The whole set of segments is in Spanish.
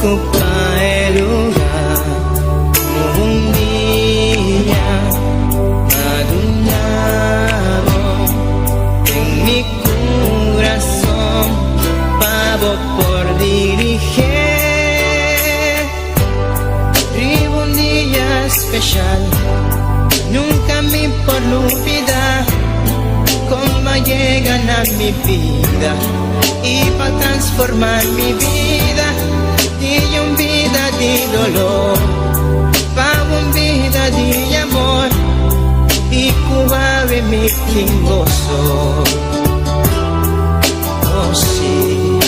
ocupa el lugar un día adornado en mi corazón, pavo por dirigir. Vivo un día especial, nunca me por olvidar cómo llegan a mi vida y para transformar mi vida de una vida de dolor para una vida de amor y cuave mi gozo. Oh sí,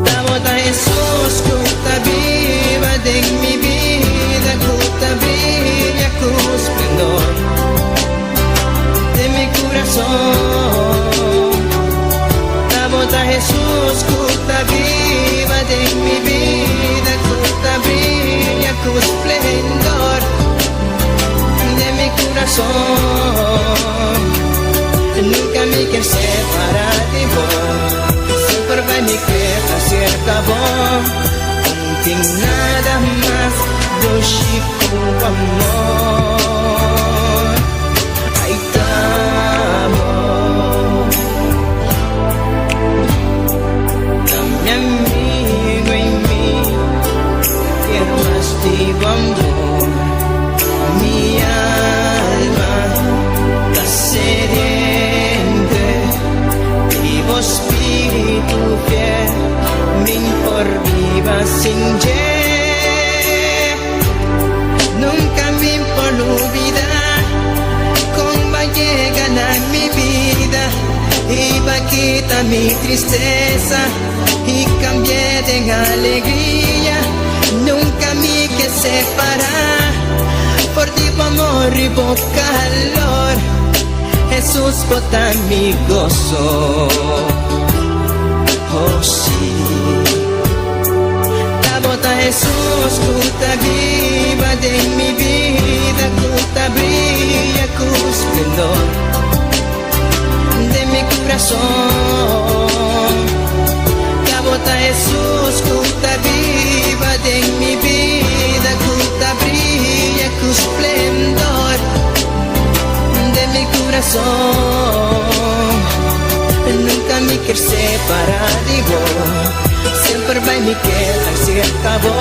la boda Jesús que está viva de mi vida, que está brilla con esplendor de mi corazón. La boda Jesús que está viva de mi vida, que está brilla con esplendor de mi corazón. Nunca me quiero separar de vos, siempre va mi queja cerca vos. Contigo nada más do chico amor. Aí estamos, a mi amigo en mí, quiero más de amor. Mi alma está sediente, vivo espíritu fiel, me por viva sin nunca me por olvidar cómo llegan a mi vida y va a quitar mi tristeza y cambié de alegría. Nunca me que separar por ti amor y por calor. Jesús bota mi gozo. Oh sí, la bota Jesús que está viva de mi vida, que está brilla con esplendor de mi corazón. La bota Jesús que está viva de mi vida, que está brilla con esplendor de mi corazón. Nunca me quiero separar de vos, siempre va mi queja se acabó.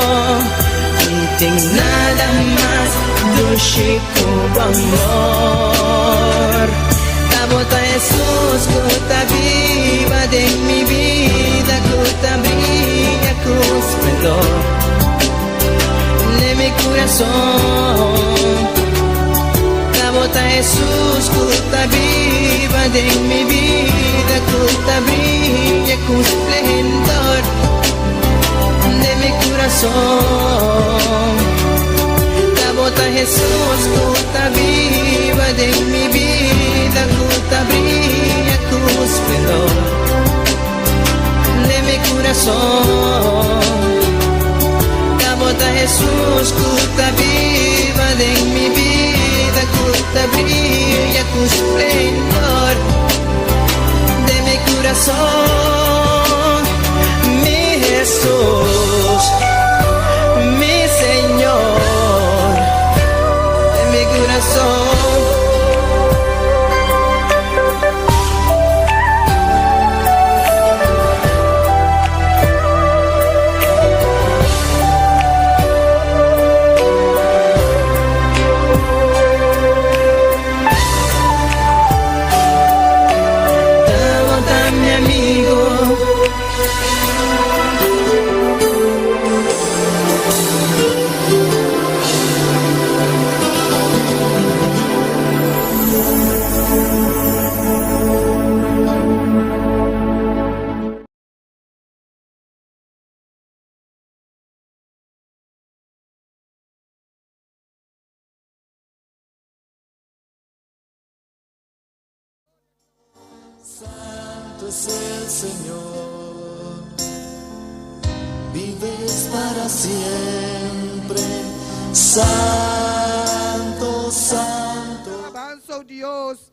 No tengo nada más dulce como amor. La bota Jesús que está viva de mi vida, que está brilla con esplendor de mi corazón. La bota Jesús que está viva de mi vida, que está brilla con esplendor de mi corazón. La bota Jesús que está viva de mi vida, que está brilla con esplendor de mi corazón. La bota Jesús que está viva de mi vida, que está brilla con esplendor de mi corazón. Mi Jesús, mi Señor, de mi corazón. Santo es el Señor, vives para siempre. Santo, santo. Alabanza, oh Dios.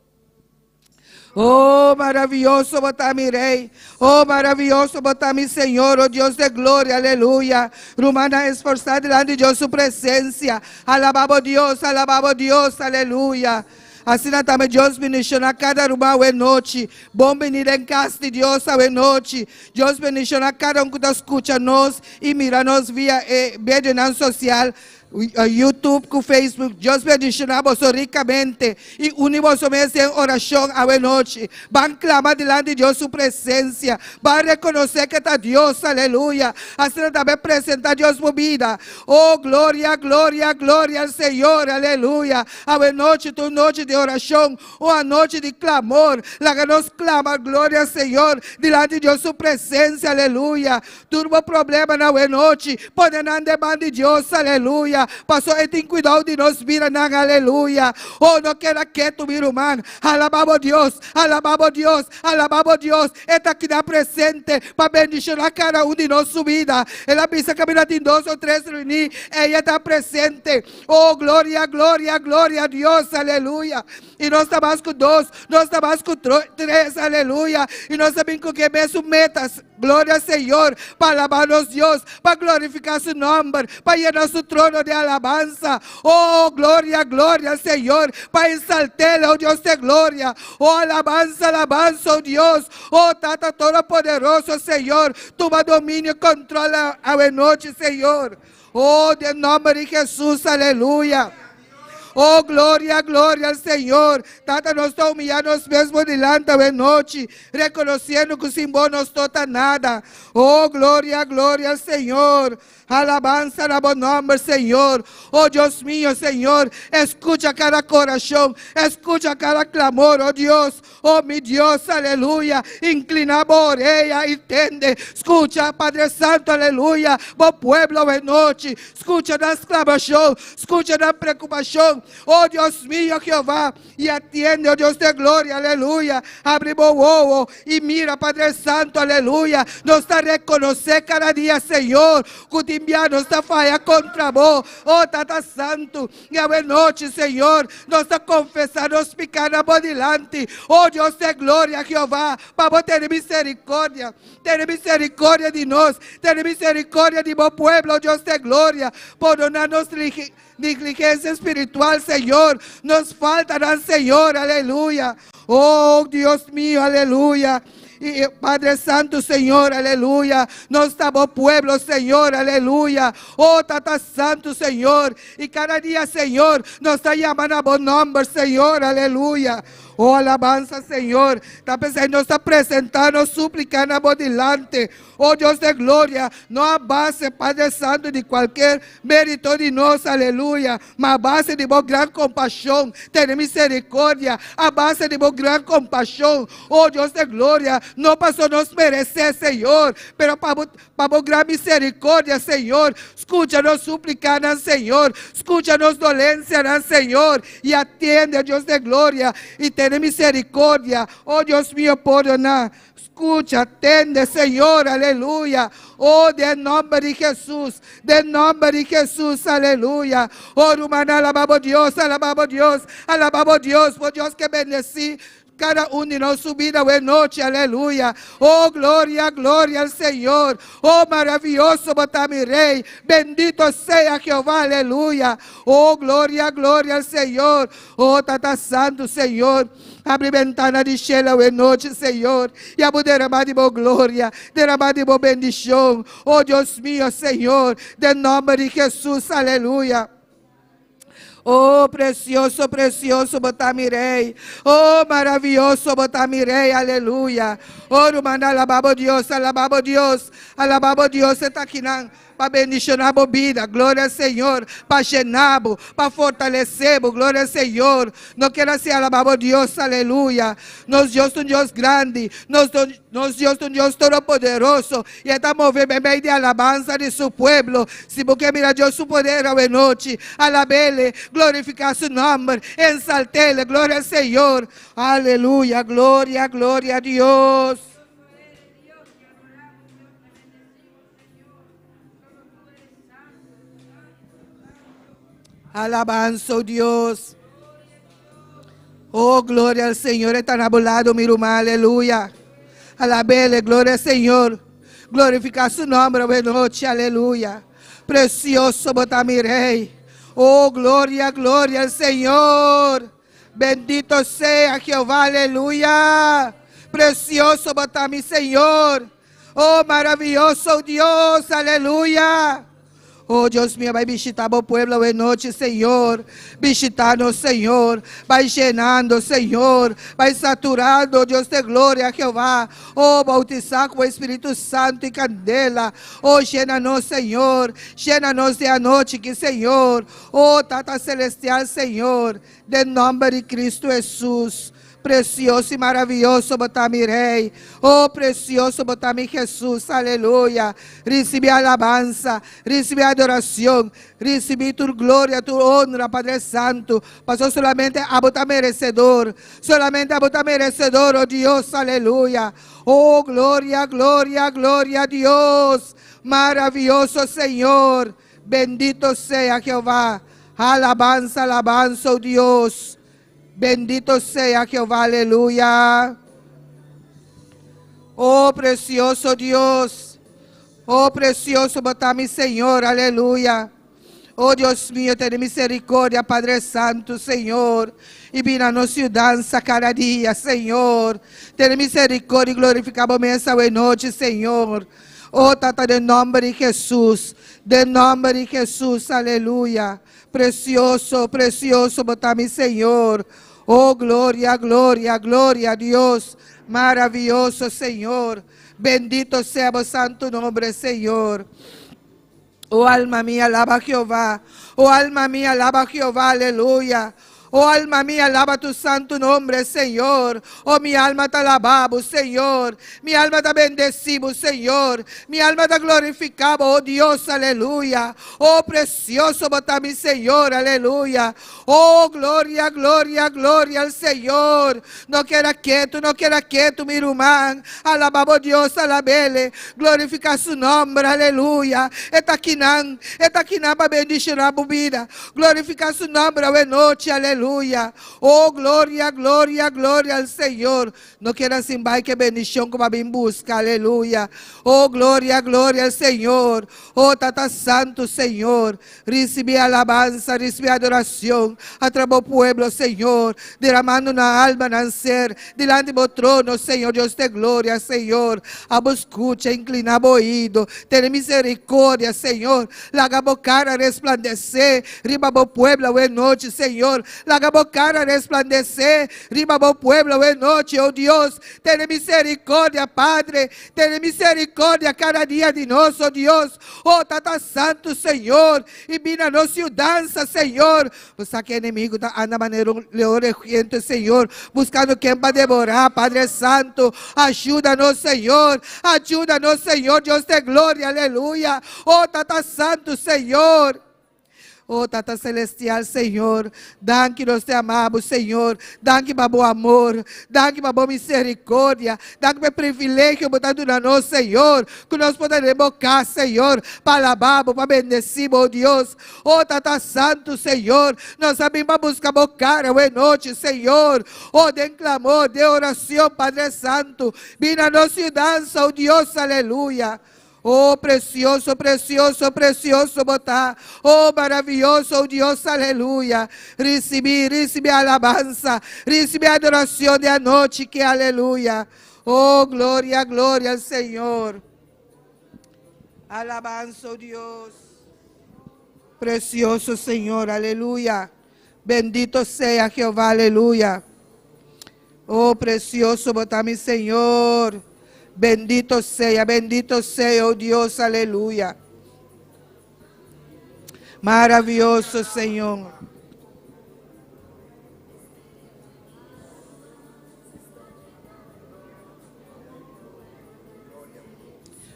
Oh, maravilloso botar mi Rey. Oh, maravilloso botar mi Señor. Oh, Dios de gloria. Aleluya. Rumana esforzada delante de Dios su presencia. Alabamos Dios. Alabamos Dios. Aleluya. Assim também Deus beniciona cada irmão hoje noite. Bom venir em casa de Deus hoje noite. Deus beniciona cada que escuta nós e mira nós via rede social. YouTube, com Facebook, Deus bendicionamos ricamente e unimos em oração à noite. Vão clamar diante de Deus sua presença, vão reconhecer que está Deus, aleluia. Assim também apresentar Deus por vida. Oh, glória, glória, glória ao Senhor, aleluia. À noite, tua noite de oração, ou a noite de clamor, lá que nós clama, glória ao Senhor, diante de Deus sua presença, aleluia. Turbo problema na noite, podem andar de Deus, aleluia. Pastor, Ele tem cuidado de nós, vira na aleluia. Oh, não quero quieto, meu irmão. Alabamos Deus, alabamos Deus, alabamos Deus. Ele está aqui na presente para bendicionar cada de nossa vida. Ela pensa que a tem 2 ou 3 reunidos, ela está presente. Oh, glória, glória, glória a Deus, aleluia. E nós estamos com 2, nós estamos com 3, aleluia. E nós sabemos que mesmo metas, glória ao Senhor, para alabar nosso Deus, para glorificar seu nome, para ir ao nosso trono de alabança. Oh, glória, glória ao Senhor, para exaltar o Deus de glória. Oh, alabança, alabança, oh Deus. Oh, Tata Todo-Poderoso, Senhor, toma domínio e controla a noite, Senhor. Oh, de nome de Jesus, aleluia. Oh, glória, glória ao Senhor. Tata, nós estamos humilhando nós mesmos delante da noite, reconhecendo que sem bom não está nada. Oh, glória, glória ao Senhor. Alabanza a bom nome, Senhor. Oh, Deus mío, Senhor, escucha cada coração, escucha cada clamor, oh Deus. Oh, mi Deus, aleluia. Inclinamos a orelha e tende. Escucha, Padre Santo, aleluia. Bom pueblo de noite. Escucha na exclamação, escucha na preocupação. Oh, Deus mío, Jeová, e atiende, oh Deus de glória, aleluia. Abre bom ovo e mira, Padre Santo, aleluia. Nos está reconhecer cada dia, Senhor, que nos está falha contra vós. Oh, Tata Santo, e a noite, Senhor, nós está confessando os pecados por delante. Oh, Deus de glória, Jeová, para ter misericórdia de nós, ter misericórdia de bom pueblo, Deus de glória, por não nos negligência espiritual, Senhor, nos falta, Senhor, aleluia. Oh, Deus mío, aleluia. Y Padre Santo, Senhor, aleluia. Nós estamos pueblo, Senhor, aleluia. Oh, Tata Santo, Senhor. E cada dia, Senhor, nos está chamando a bom nome, Senhor, aleluia. Oh, alabanza, Senhor. Nos está apresentando, suplicando a delante. Oh, Deus de glória, não a base, Padre Santo, de qualquer mérito de nós, aleluia. Mas a base de boa grande compaixão, ter misericórdia. A base de boa grande compaixão. Oh, Deus de glória, não passou nos merecer, Senhor, pero para boa grande misericórdia, Senhor. Escucha-nos suplicar, Senhor. Escucha-nos dolência, Senhor. E atende, Deus de glória. E tem misericórdia. Oh, Deus mío, por donar. Escucha, atende, Senhor, aleluia. Oh, de nome de Jesus, de nome de Jesus, aleluia. Oh, humana, alabamos Deus, alabamos Deus, alabamos Deus, por Deus que bendeci cada de nós subida hoje noite, aleluia. Oh, glória, glória ao Senhor. Oh, maravilhoso botar mi Rei. Bendito seja Jeová, aleluia. Oh, glória, glória ao Senhor. Oh, Tata Santo, Senhor. Abre ventana de cielo hoje noite, Senhor. E a derramar de boa glória, derramar de boa bendição. Oh, Deus mío, Senhor. De nome de Jesus, aleluia. Oh, precioso, precioso, botar mi Rei. Oh, maravilhoso, botar mi Rei, aleluia. Oh, rumana, alabamos Deus, alabamos Deus, alabamos Deus. Está aqui para bendicionar a vida, glória ao Senhor, para llenar, para fortalecer, glória ao Senhor. Não quero ser alabamos Deus, aleluia. Nos Deus é um Deus grande, nos Deus é um Deus todo-poderoso, e está movendo em meio de alabança de seu pueblo. Se porque mira Deus su poder hoje noite, alabele, glorificar su nome, exaltele, glória ao Senhor, aleluia, glória, glória a Deus. Alabanza, oh Dios. Oh, glória ao Senhor, está na lado, meu irmão, aleluia. Alabele, glória ao Senhor. Glorificar seu nome, boa noite, aleluia. Precioso, botar mi rei. Oh, glória, glória ao Senhor. Bendito seja Jeová, aleluia. Precioso, botar mi Senhor. Oh, maravilhoso Deus, aleluia. Oh, Deus mío, vai visitar o pueblo de noite, Senhor. Visitando, Senhor. Vai llenando, Senhor. Vai saturando, Deus de glória, Jeová. Oh, bautizar com o Espírito Santo e candela. Oh, llena-nos, Senhor. Llena-nos de a noite, que Senhor. Oh, Tata Celestial, Senhor. De nome de Cristo Jesus. Precioso e maravilhoso, botar mi rei. Oh, precioso, botar mi Jesus, aleluia. Recibe alabanza, recibe adoração, recibe tu glória, tu honra, Padre Santo. Pasó solamente a botar merecedor, solamente a botar merecedor, oh Dios, aleluia. Oh, glória, glória, glória a Dios. Maravilhoso Senhor, bendito seja Jeová. Alabanza, alabanza, oh Dios. Bendito sea Jehová, aleluya. Oh, precioso Dios. Oh, precioso botar mi Señor, aleluya. Oh, Dios mío, ten misericordia, Padre Santo, Señor. Y vina-nos dança cada dia, Senhor. Ten misericordia y glorificamos essa noite, Senhor. Oh, tata, de nome de Jesus. De nome de Jesus, aleluya. Precioso, precioso botar mi Senhor. Oh, glória, glória, glória a Deus. Maravilhoso, Senhor. Bendito sea o santo nome, Senhor. Oh, alma mía, alaba a Jehová. Oh, alma mía, alaba a Jehová, aleluya. Oh, alma mía, alaba tu santo nombre, Senhor. Oh, mi alma te alabamos, Senhor. Mi alma te bendecimos, Senhor. Mi alma te glorificamos, oh Dios, aleluya. Oh, precioso botar mi Senhor, aleluya. Oh, glória, glória, glória al Senhor. No queda quieto, mi irmão. Alabamos Dios, alabele. Glorificar su nombre, aleluya. Está aqui não para bendicionar a bebida. Glorificar su nombre, buenas noches, aleluya. Oh, glória, glória, glória ao Senhor. Não quero simbar que bendição como a bem busca, aleluia. Oh, glória, glória ao Senhor. Oh, Tata Santo, Senhor. Recibe alabança, recibe adoração. Atrás do pueblo, Senhor. Derramando na alma, na ser. Delante do trono, Senhor. Deus de glória, Senhor. Abo escucha, inclina o ouído. Tem misericórdia, Senhor. Laga a cara resplandecer. Riba o pueblo, boa noite, Senhor. Laga a cara resplandecer. Riba o pueblo, boa noite, oh Deus. Tem misericórdia, Padre. Tem misericórdia cada dia de nós, oh Deus. Oh, Tata Santo, Senhor. E vina nos dança, Senhor. Você que é inimigo anda maneira leão regente, Senhor. Buscando quem para devorar, Padre Santo. Ajuda-nos, Senhor. Ajuda-nos, Senhor. Deus de glória, aleluia. Oh, Tata Santo, Senhor. Oh, Tata Celestial, Senhor, dá-que nós te amamos, Senhor, dá-que para bom amor, dá-que para boa misericórdia, dá-que para privilégio botando na nós, Senhor, que nós podemos bocar, Senhor, para alabar, para bendecir, oh Deus, oh, Tata Santo, Senhor, nós sabemos para buscar bocar, boa noite, Senhor, oh, de clamor, de oração, Padre Santo, vem a nossa dança, oh Deus, aleluia. Oh, precioso, precioso, precioso botar. Oh, maravilhoso, oh Deus, aleluia. Recibe alabança, recibe adoração de a noite, que aleluia. Oh, glória, glória ao Senhor. Alabança, oh Deus. Precioso Senhor, aleluia. Bendito seja Jeová, aleluia. Oh, precioso botar mi Senhor. Bendito sea, oh Dios, aleluya. Maravilloso, Señor.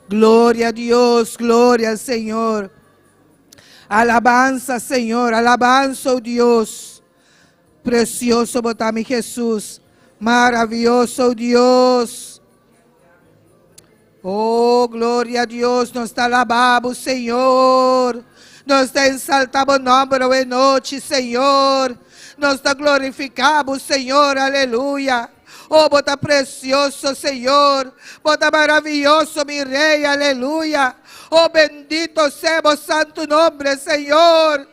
Gloria a Dios, gloria al Señor. Alabanza, Señor, alabanza, oh Dios. Precioso, botar mi Jesús. Maravilloso, oh Dios. Oh, glória a Deus, nós te alabamos, Senhor. Nós te exaltamos o nome, boa noite, Senhor. Nós te glorificamos, Senhor, aleluia. Oh, bota precioso, Senhor. Bota maravilhoso, mi Rey, aleluya. Oh, bendito sea vos santo nombre, Señor.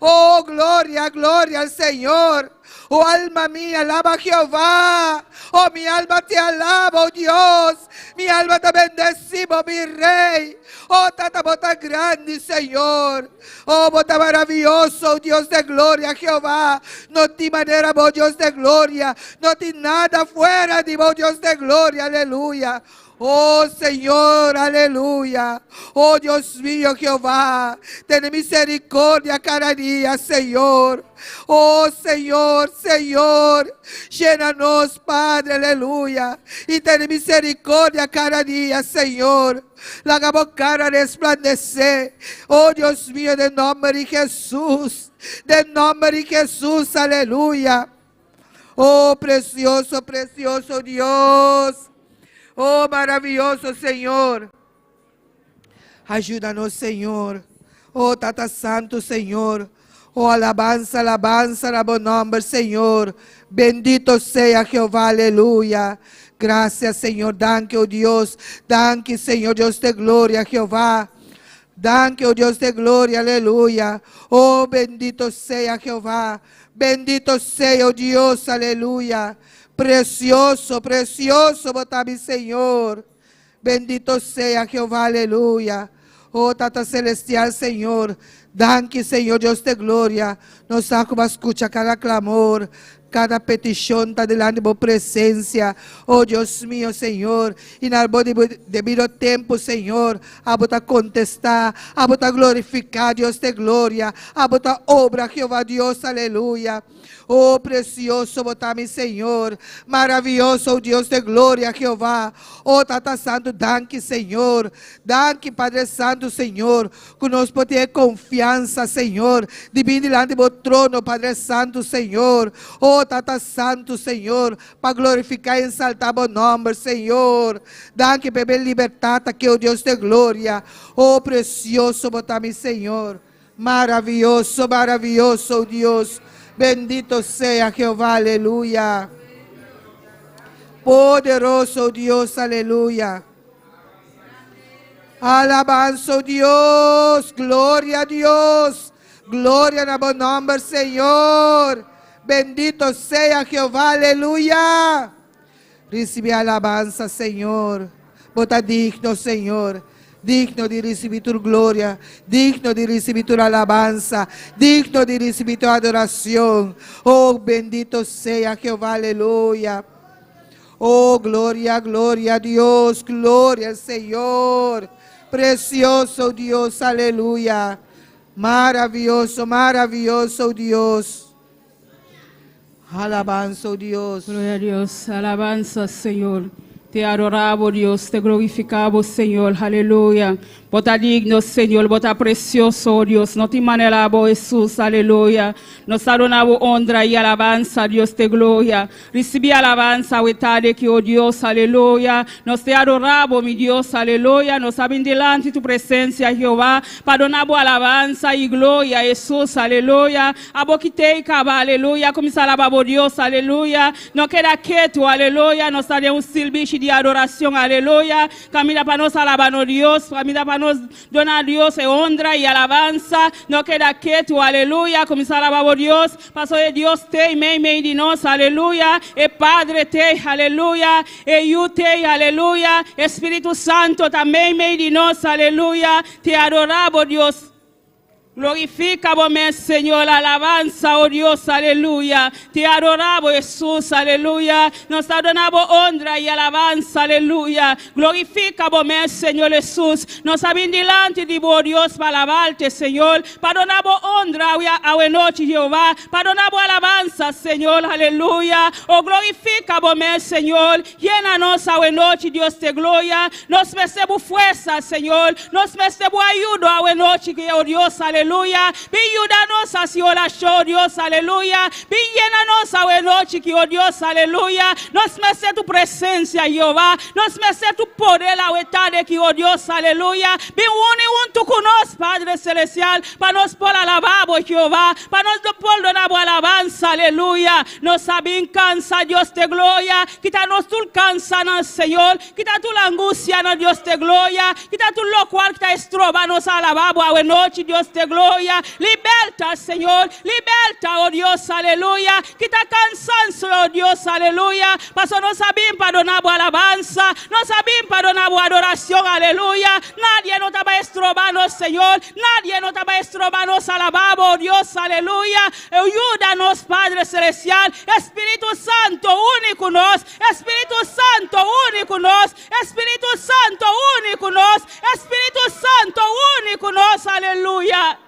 Oh, gloria, gloria al Señor. Oh, alma mía, alaba a Jehová. Oh, mi alma te alaba, oh Dios. Mi alma te bendecimos, mi Rey. Oh, tata bota grande, Señor. Oh, bota maravilloso, oh Dios de gloria, Jehová. No te manera, oh Dios de gloria. No te nada fuera de oh Dios de gloria, aleluya. Oh Señor, aleluya. Oh Dios mío, Jehová, ten misericordia cada día, Señor. Oh Señor, Señor, llénanos, Padre, aleluya. Y ten misericordia cada día, Señor. La hagamos cara resplandecer. Oh Dios mío, de nombre de Jesús. De nombre de Jesús, aleluya. Oh precioso, precioso Dios. Oh, maravilhoso Senhor. Ajuda-nos, Senhor. Oh, Tata Santo, Senhor. Oh, alabanza, alabanza, na bom nome, Senhor. Bendito seja Jeová, aleluia. Graças, Senhor. Danke, oh Deus. Danke, Senhor, Deus de glória, Jeová. Danke, oh Deus de glória, aleluia. Oh, bendito seja Jeová. Bendito seja, oh Deus, aleluia. Precioso, precioso, botame, Senhor. Bendito seja Jeová, aleluia. Oh, Tata Celestial, Senhor. Danke, Senhor, Deus de glória. Nos como escucha cada clamor, cada petição está delante de boa presença. Oh, Deus mío, Senhor. E na devido tempo, Senhor, a botar contestar, a botar glorificar, Deus de glória, a botar obra, Jeová, Deus, aleluia. Oh, precioso, botame, Senhor. Maravilhoso, oh Deus de glória, Jeová. Oh, Tata Santo, danke, Senhor. Danke, Padre Santo, Senhor. Que nós podemos ter confiança, Senhor, de vir diante do trono, Padre Santo, Senhor. Oh, Tata Santo, Senhor, para glorificar e exaltar o nome, Senhor. Danke, bebê libertata, que é o Deus de glória. Oh, precioso, botame, Senhor. Maravilhoso, maravilhoso, oh Deus. Bendito seja Jeová, aleluia. Poderoso Deus, aleluia. Alabanza, Deus. Glória a Deus. Glória no bom nome, Senhor. Bendito seja Jeová, aleluia. Recibe a alabanza, Senhor. Bota digno, Senhor. Digno de receber tua glória, digno de receber tua alabança, digno de receber tua adoração. Oh, bendito seja Jeová, aleluia. Oh, glória, glória a Deus, glória ao Senhor. Precioso Deus, aleluia. Maravilhoso, maravilhoso Deus. Alabanza, Deus. Glória a Deus, alabanza, Senhor. Te adoramos, Dios, te glorificamos, Señor, aleluya. Bota digno, Señor, bota precioso, Dios. No te manelamos, Jesús, aleluya. Nos adoramos honra y alabanza, Dios de gloria. Recibe alabanza, de que, oh Dios, aleluya. Nos te adoramos, mi Dios, aleluya. Nos saben delante tu presencia, Jehová. Perdonamos alabanza y gloria, Jesús, aleluya. Aboquitei, caba, aleluya. Começar a alabar, Dios, aleluya. No queda quieto, aleluya. Nos daremos un silbiche de adoración, aleluya. Camina para nos alabar, Dios. Camina para nos donar a Dios honra y alabanza. No queda quieto, aleluya. Começar a alabar, Dios. Paso de Dios te, meio de nós, aleluya. E Padre te, aleluya. E eu te, aleluya. Espírito Santo também, meio de nós, aleluya. Te adoramos, Dios. Glorifica vos, Señor, alabanza, oh Dios, aleluya. Te adoramos, Jesús, aleluya. Nos adoramos honra y alabanza, aleluya. Glorifica vos, Señor Jesús. Nos abrimos delante de vos, Dios, para alabarte, Señor. Perdonamos honra a noche, Jehová. Perdonamos alabanza, Señor, aleluya. Oh, glorifica vos, Señor. Llena-nos a noche, Dios de gloria. Nos merecemos fuerza, Señor. Nos merecemos ayuda a noche, oh Dios, aleluya. aleluya. Ayúdanos así, oración, Dios, aleluya. Llénanos a noche, que oh Dios, aleluya. Nos merece tu presencia, Jehová. Nos merece tu poder, la verdad, que oh Dios, aleluya. Ven junto con nosotros, Padre Celestial, para nos por alabar, Jehová. Para nos por donar alabanza, aleluya. Nos saben cansa, Dios de gloria. Quítanos tu cansa, Señor. Quita tu angustia, Dios de gloria. Quita tu lo cual que está estrobanos alabar, a noche, Dios de gloria. Liberta, Señor. Liberta, oh Dios, aleluya. Quita cansancio, oh Dios, aleluya. Paso no sabemos perdonar alabanza. No sabemos perdonar adoración, aleluya. Nadie nos va a estrobarnos, Señor. Nadie nos va a estrobarnos alabar, oh Dios, aleluya. Ayúdanos, Padre Celestial. Espíritu Santo, único nos. Espíritu Santo, único nos. Espíritu Santo, único nos. Espíritu Santo, único nos, aleluya.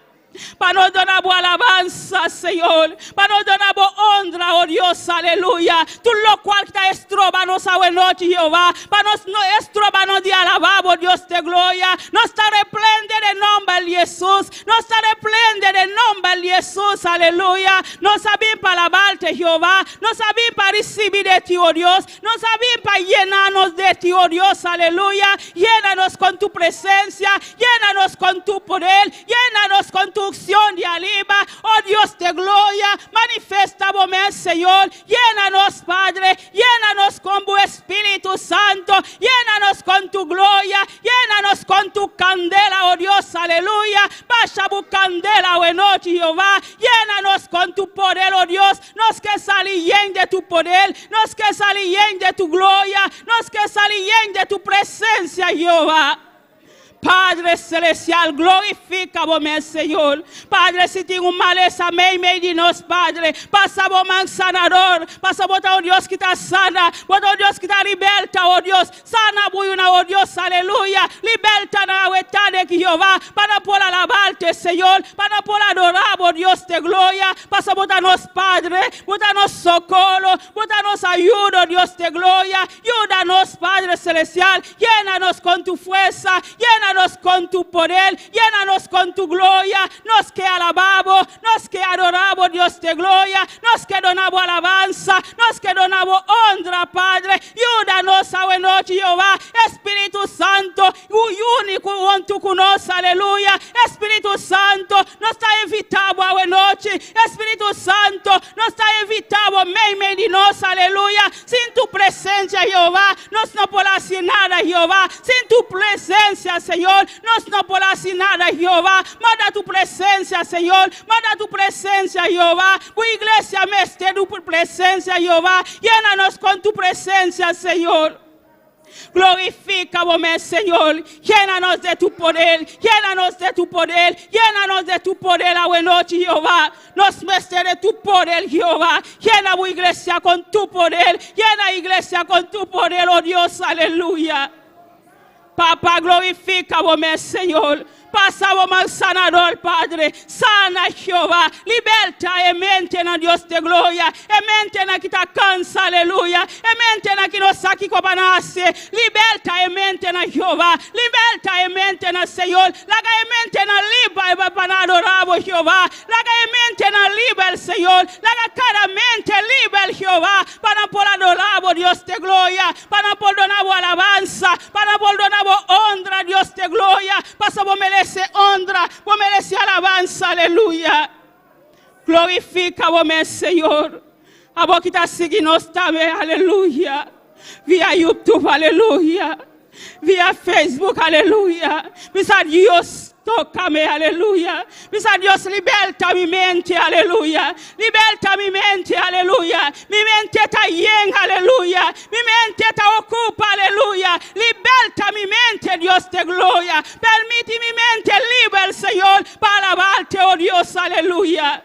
Para nos donar alabanza, Señor. Para nos donar honra, oh Dios, aleluya. Tú lo cual está estrobanos a noche, Jehová. Para nos estrobanos de alabar, oh Dios de gloria. Nos está replende de nombre de Jesús. Nos está replende de nombre de Jesús, aleluya. Nos sabemos para alabarte, Jehová. Nos sabemos para recibir de ti, oh Dios. Nos sabemos para llenarnos de ti, oh Dios, aleluya. Llénanos con tu presencia. Llénanos con tu poder. Llénanos con tu unción de arriba, oh Dios de gloria, manifiesta vos, Señor, llénanos, Padre, llénanos con tu Espíritu Santo, llénanos con tu gloria, llénanos con tu candela, oh Dios, aleluya, vaya tu candela, oh noche, Jehová, llénanos con tu poder, oh Dios, nos que salíen de tu poder, nos que salíen de tu gloria, nos que salíen de tu presencia, Jehová. Padre Celestial, glorifica vos, Señor. Padre, si tengo maleza, me de nos, Padre. Pasa vos, man sanador. Pasa vos, oh Dios, que está sana. Vos, oh Dios, que está liberta, oh Dios. Sana, buena, oh Dios, aleluya. Liberta la verdad de Jehová. Para por alabarte, Señor. Para por adorar, oh Dios de gloria. Pasa vos, nos, Padre. Vos, nos socorro. Vos, nos ayuda, oh Dios de gloria. Ayúdanos, Padre Celestial. Llénanos con tu fuerza. Llénanos con tu poder, llénanos con tu gloria, nos que alabamos, nos que adoramos, Dios de gloria, nos que donamos alabanza, nos que donamos honra, Padre, ayúdanos a noche, Jehová, Espíritu Santo, único junto con nosotros, aleluya, Espíritu Santo, nos está invitado a noche, Espíritu Santo, nos está invitado, me de nos, aleluya, sin tu presencia, Jehová, nos no podemos hacer nada, Jehová, sin tu presencia, Señor, nos no podemos hacer nada, Jehová. Manda tu presencia, Señor. Manda tu presencia, Jehová. Tu iglesia me esté tu presencia, Jehová. Llénanos con tu presencia, Señor. Glorifica vos, Señor. Llénanos de tu poder. Llénanos de tu poder. Llénanos de tu poder a noche, Jehová. Nos merece de tu poder, Jehová. Llena tu iglesia con tu poder. Llena iglesia con tu poder, oh Dios, aleluya. Papá, glorifica vos, Señor. Pasa vos, sanador, Padre. Sana, Jehová. Liberta mente na Dios de gloria. Mente na que está cansa, aleluya. Mente na que nos saque como nace. Liberta mente na Jehová. Liberta mente na Señor. Laga mente na liba para adorar vos, Jehová. Laga mente na liba el Señor. Laga cada mente liba el Jehová. Para por adorar vos, Dios de gloria. Para por donar vos alabanza. Para por donar vos honra, Dios de gloria. Pasa vos merece honra, vos merece alabanza, aleluya. Glorifica vos, Señor. A vos que está siguiendo también, aleluya. Vía YouTube, aleluya. Vía Facebook, aleluya. Misa Dios, tócame, aleluya. Misa Dios, liberta mi mente, aleluya. Liberta mi mente, aleluya. Mi mente está llena, aleluya. Mi mente está ocupa, aleluya. Liberta mi mente, Dios de gloria. Permite mi mente libre, Señor, para alabarte, oh Dios, aleluya.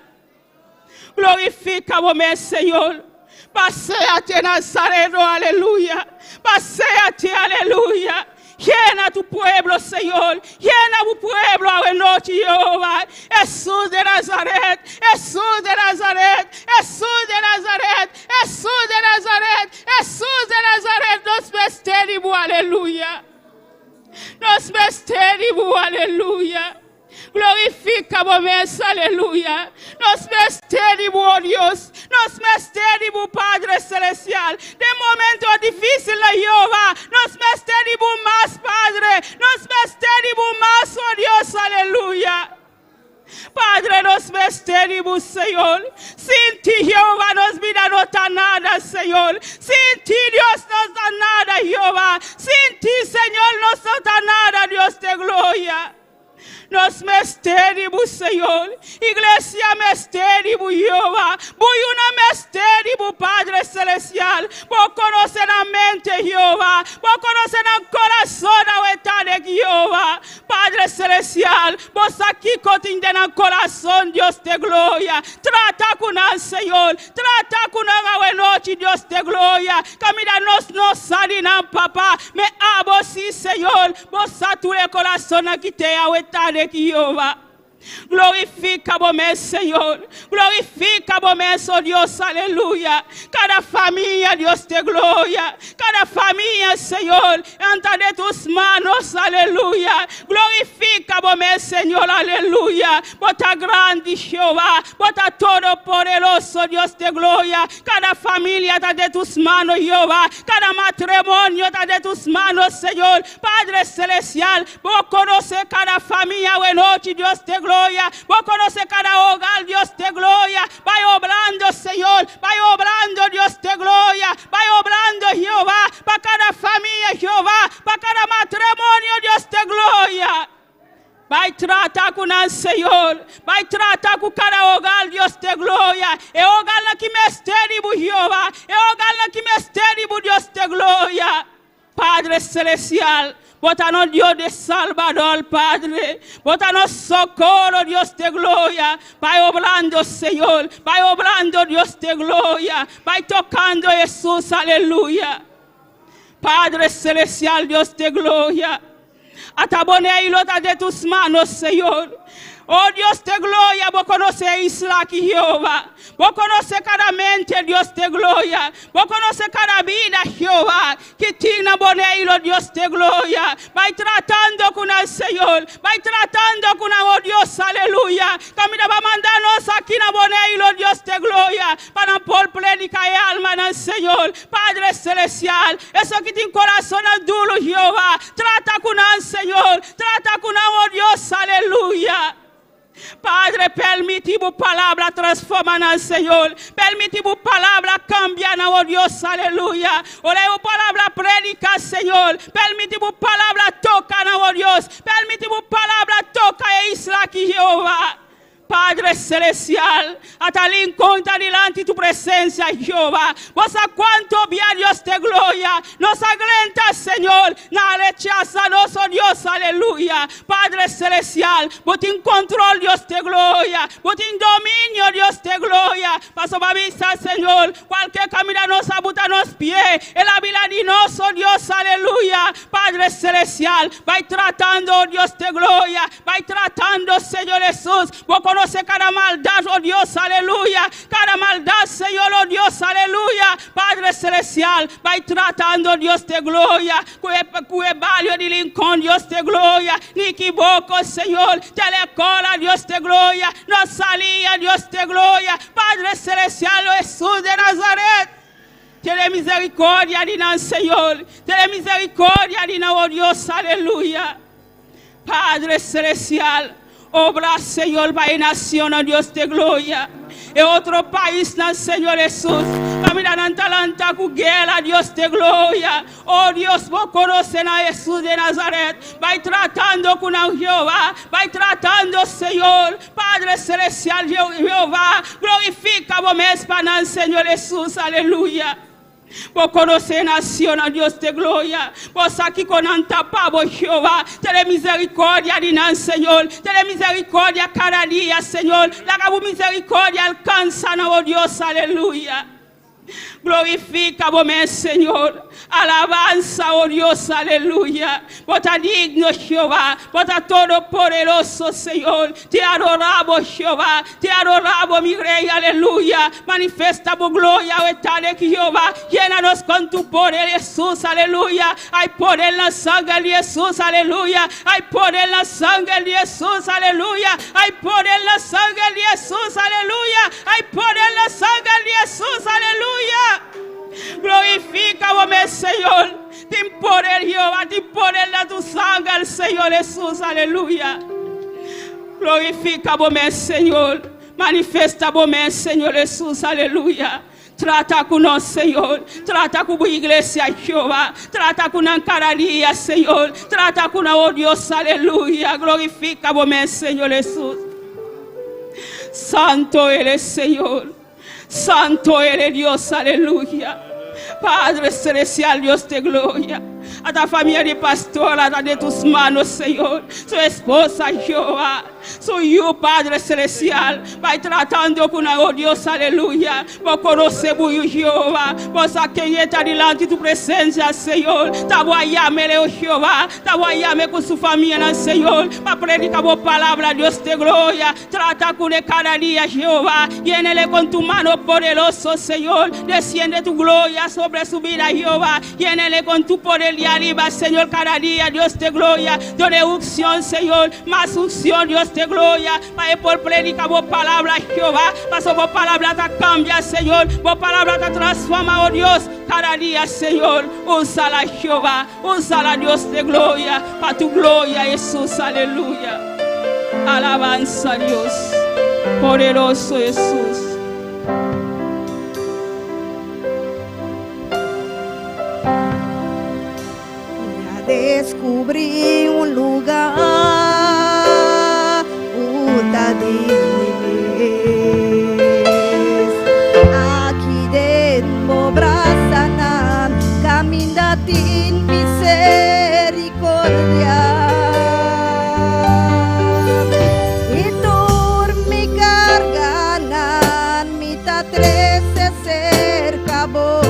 Glorifica vos, Señor. Paséate, Nazareno, aleluya. Paséate, aleluya. Llena tu pueblo, Señor. Llena tu pueblo a noche, Jehová. Jesús de Nazaret. Jesús de Nazaret. Jesús de Nazaret. Jesús de Nazaret. Jesús de Nazaret. Nos vestimos, aleluya. Nos vestimos, aleluya. Glorifica glorificamos, mes, aleluya. Nos mestérimo, oh Dios. Nos mestérimo, Padre Celestial. De momentos difíciles, Jehová. Nos mestérimo más, Padre. Nos mestérimo más, oh Dios, aleluya. Padre, nos vestimos, Señor. Sin ti, Jehová, nos vida no está nada, Señor. Sin ti, Dios, no está nada, Jehová. Sin ti, Señor, no está nada, Dios de gloria. Nos mesтерimos, Señor. Iglesia mesтерimos, Jehová. Voy una mesтерimos, Padre Celestial. Por conocer la mente, Jehová. Por conocer el corazón, de Jehová. Padre Celestial, vos aquí contienen el corazón, Dios de gloria. Trata con el Señor. Trata con el noche, Dios de gloria. Camina no salinan, papá. Me amo, sí, Señor. Vos sature el corazón aquí te de Jehová. Glorificamos, Señor. Glorificamos, oh Dios, aleluya. Cada familia, Dios de gloria. Cada familia, Señor, ante de tus manos, aleluya. Glorificamos, Señor, aleluya. Bota grande, Jehová. Bota todo poderoso, Dios de gloria. Cada familia está de tus manos, Jehová. Cada matrimonio está de tus manos, Señor. Padre Celestial, vos conoces cada familia, noche, Dios de gloria. Vos conoces cada hogar, Dios de gloria. Vaya obrando, Señor. Vaya obrando, Dios de gloria. Vaya obrando, Jehová. Para cada familia, Jehová. Para cada matrimonio, Dios de gloria. Vai tratar com o Senhor. Vai tratar com cada hogar, Deus de glória. É hogar na que mestério, Jeová. É hogar na que mestério, Deus de glória. Padre Celestial, bota no Dios de Salvador, Padre. Bota no socorro, Dios de gloria. Vai obrando, Señor. Vai obrando, Dios de gloria. Vai tocando, Jesús, aleluya. Padre Celestial, Dios de gloria. Atabone y lota de tus manos, Señor. Oh Dios de gloria, vos conocés Isla aquí, Jehová. Vos conocés cada mente, Dios de gloria. Vos conocés cada vida, Jehová. Que tiene bonelo, Dios de gloria. Vai tratando con el Señor. Vai tratando con el Dios, aleluya. Camina va a mandarnos aquí na bonelo, Dios de gloria. Para por predicar alma en el Señor. Padre Celestial, eso que tiene corazón duro, Jehová. Trata con el Señor. Trata con el Dios, aleluya. Padre, permitimos palabra transformar al Señor. Permitimos palabra cambiar, oh Dios, aleluya. Oremos palabra predicar, Señor. Permitimos palabra tocar, oh Dios. Permitimos palabra tocar Isla aquí, Jehová. Padre Celestial, hasta el encuentro delante de tu presencia, Jehová. Vos a cuánto bien, Dios de gloria, nos agrenta, Señor, na rechaza nos, oh Dios, aleluya. Padre Celestial, vos ten control, Dios de gloria, vos ten dominio, Dios de gloria. Paso para avisar, Señor, cualquier camino nos abuta los pies, el habilidinoso, oh Dios, aleluya. Padre Celestial, vai tratando, oh Dios de gloria, vai tratando, Señor Jesús, vos conoce cada maldad, oh Dios, aleluya. Cada maldad, Señor, oh Dios, aleluya. Padre Celestial, vai tratando, Dios de gloria. Cue valio de Lincoln, Dios de gloria. Ni equivoco, Señor. Telecola, Dios de gloria. No salía, Dios de gloria. Padre Celestial, oh Jesús de Nazaret. Tiene misericordia de nós, Señor. Tiene misericordia de nós, oh Dios, aleluya. Padre Celestial, obra, Señor, para nación, oh Dios de gloria. En otro país, no, Señor Jesús. Camina en talanta con guerra, Dios de gloria. Oh Dios, vos conocen a Jesús de Nazaret. Vai tratando con Jehová. Vai tratando, Señor. Padre Celestial, Jehová. Glorifica vos mesmo para el Señor Jesús. Aleluya. Vos conocés nación, oh Dios de gloria. Vos aquí con antapavo, Jehová. Ten misericordia de nós, Señor. Ten misericordia cada día, Señor. La misericordia alcanza, oh Dios, aleluya. Glorifícame, Señor. Alabanza, oh Dios, aleluya. Bota digno, Jehová. Bota todopoderoso, Señor. Te adoramos, Jehová. Te adoramos, mi Rey, aleluya. Manifiesta tu gloria, eterna Jehová. Llénanos con tu poder, Jesús, aleluya. Hay poder en la sangre de Jesús, aleluya. Hay poder en la sangre de Jesús, aleluya. Hay poder en la sangre de Jesús, aleluya. Hay poder en la sangre de Jesús, aleluya. Glorifícame, Señor. Ten poder, Jehová. Ten poder de tu sangre, Señor Jesús, aleluya. Glorifícame, Señor. Manifesta-me, Señor Jesús, aleluya. Trata con nós, Senhor. Trata com a igreja, Jeová. Trata com a cada dia, Senhor. Trata com a oh Deus, aleluia. Glorifica-me, Senhor Jesus. Santo eres, Senhor. Santo eres, Dios, aleluya. Padre celestial, Dios de gloria. A tu familia de pastora, de tus manos, Señor. Su esposa, Jehová. Soy yo, Padre celestial. Vai tratando con oh Dios, aleluya. Vos conoces muy Jehová. Vos a quien está delante de tu presencia, Señor. Te voy a llamar, oh Jehová. Te voy a llamar con su familia, Señor. Para predicar vos palabra, Dios de gloria. Trata con él cada día, Jehová. Llénele con tu mano poderoso, Señor. Desciende tu gloria sobre su vida, Jehová. Llénele con tu poder de arriba, Señor, cada día, Dios de gloria. Dale unción, Señor. Más unción, Dios de gloria. Para por predicar vos palabra, Jehová. Para vos palabra te cambia, Señor. Vos palabra te transforma, oh Dios. Cada día, Señor. Úsala, Jehová. Úsala, Dios de gloria. Para tu gloria, Jesús, aleluya. Alabanza, Dios. Poderoso Jesús. Descubrí un lugar, aquí dentro brazanan, caminatin misericordia. Y mi carganan, mitad 13 cerca vos.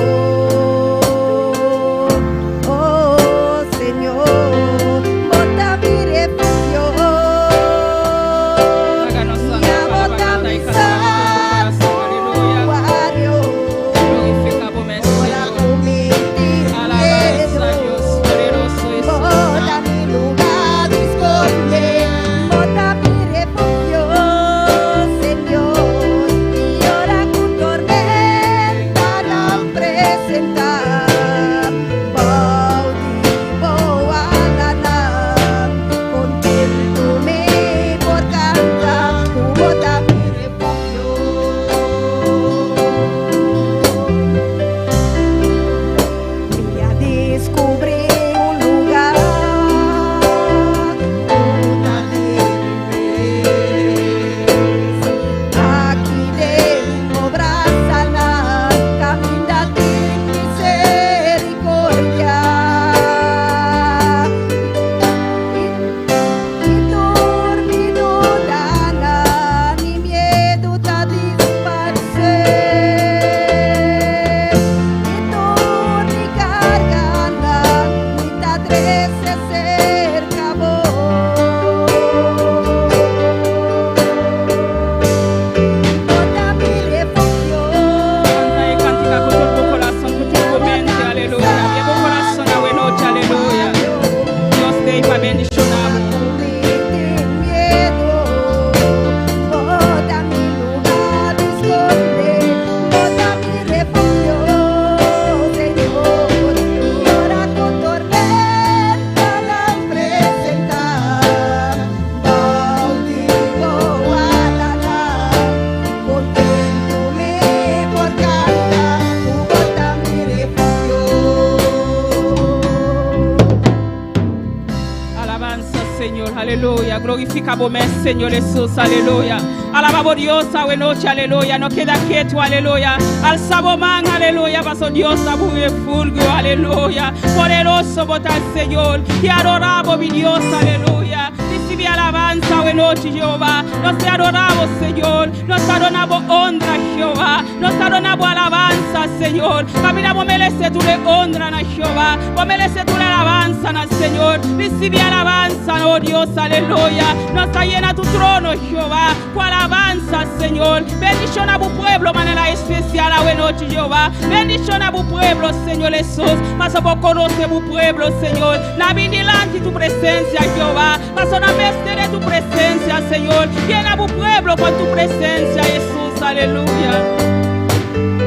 Glorificamos, Señor Jesús, aleluya. Alabamos Dios, esta noche, aleluya. No queda quieto, aleluya. Alzamos man, aleluya. Paso Dios, a muy fulgor, aleluya. Poderoso, votar Señor. Y adoramos, mi Dios, aleluya. Recibe alabanza, esta noche, Jehová. Nós te adoramos, Senhor. Nós te adoramos honra, Jeová. Nós te adoramos alabanza, Senhor. Camina, vos mereces tu le honra, na Jehová. Vos mereces tu le alabanza, na Señor. Recibe alabanza, oh Dios, aleluya. Nos está llena tu trono, Jehová. Con alabanza, Señor. Bendición a tu pueblo, manera especial, a buena noche, Jehová. Bendición a tu pueblo, Señor Jesús. Mas por conocer tu pueblo, Señor. La vigilante tu presencia, Jehová. Mas una bestia de tu presencia, Señor. Llena tu pueblo con tu presencia, Jesús, aleluya.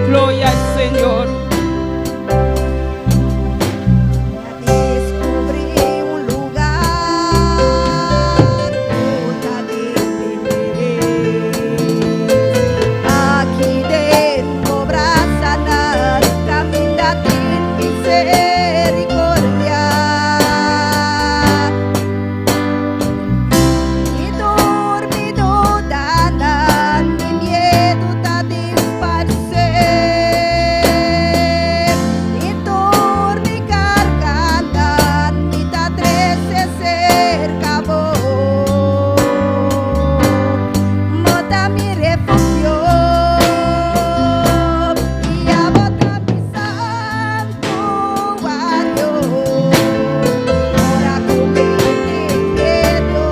Gloria al Señor. Descubrí un lugar aquí dentro brazanas camina en misericordia y dormido danan mi miedo ta disparcer y dormi carganan mi ta trece cerca vos mota mi refugio y abota mi santuario ora come miedo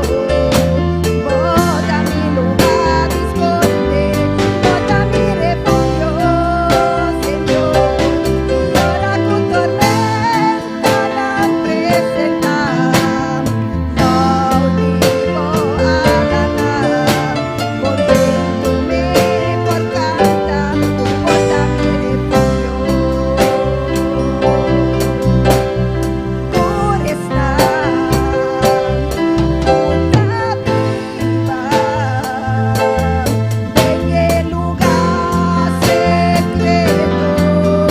bota mi lugar esconde bota mi refugio Señor y ora con tormenta la presenta no digo a ganar volviéndome por canta bota mi refugio por estar en el lugar secreto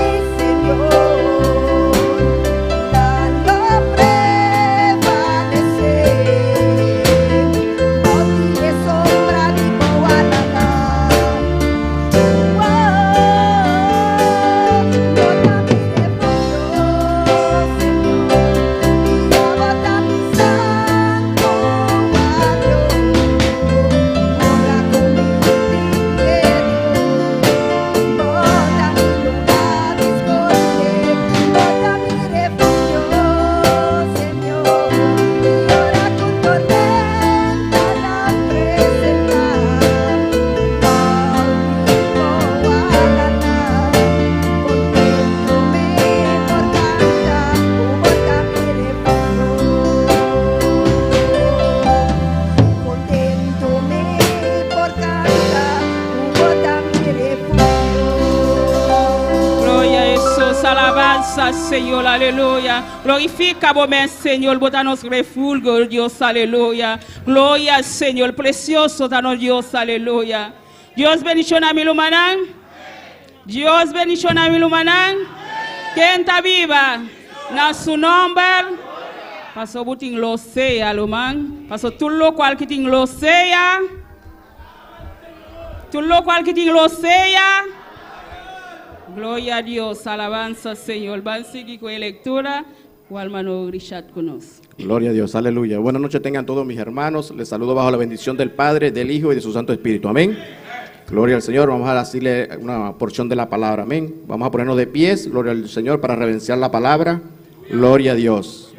del Señor, dando prevalecer, donde sombra de Moanana. Bota mi refugio, Señor, y abota mi santuario. Ora con mi bota mi lugar esconde, bota mi refugio, Señor, y ora con tormenta la presenta, conténtome por canta, bota mi refugio. Gloria a Jesús, alabanza, Señor, aleluya. Glorifica vos, Señor, botanos refugio, Dios, aleluya. Gloria al Señor, precioso, danos Dios, aleluya. Dios bendición a mi lumanán. Dios bendición a mi lumanán. ¿Quién está viva? Na su nombre. Pasó butin lo sea, lumán. Pasó tú lo cual que ting lo sea. Tú lo cual que ting lo sea. Gloria a Dios, alabanza, Señor. Van a seguir con la lectura. O hermano Richard con nosotros. Gloria a Dios, aleluya. Buenas noches tengan todos mis hermanos. Les saludo bajo la bendición del Padre, del Hijo y de su Santo Espíritu. Amén. Gloria al Señor. Vamos a decirle una porción de la palabra. Amén. Vamos a ponernos de pies. Gloria al Señor para reverenciar la palabra. Gloria a Dios.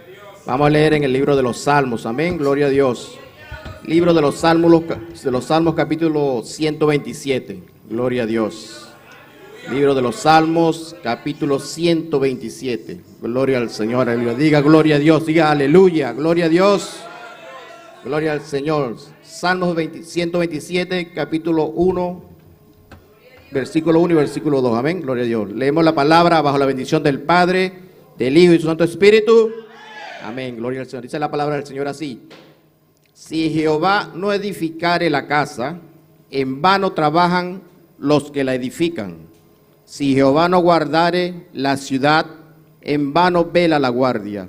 Vamos a leer en el libro de los Salmos. Amén. Gloria a Dios. Libro de los Salmos capítulo 127. Gloria a Dios. Libro de los Salmos, capítulo 127. Gloria al Señor, aleluya. Diga gloria a Dios, diga aleluya, gloria a Dios. Gloria al Señor. Salmos 127, capítulo 1, versículo 1 y versículo 2. Amén, gloria a Dios. Leemos la palabra bajo la bendición del Padre, del Hijo y su Santo Espíritu. Amén, gloria al Señor. Dice la palabra del Señor así. Si Jehová no edificare la casa, en vano trabajan los que la edifican. Si Jehová no guardare la ciudad, en vano vela la guardia.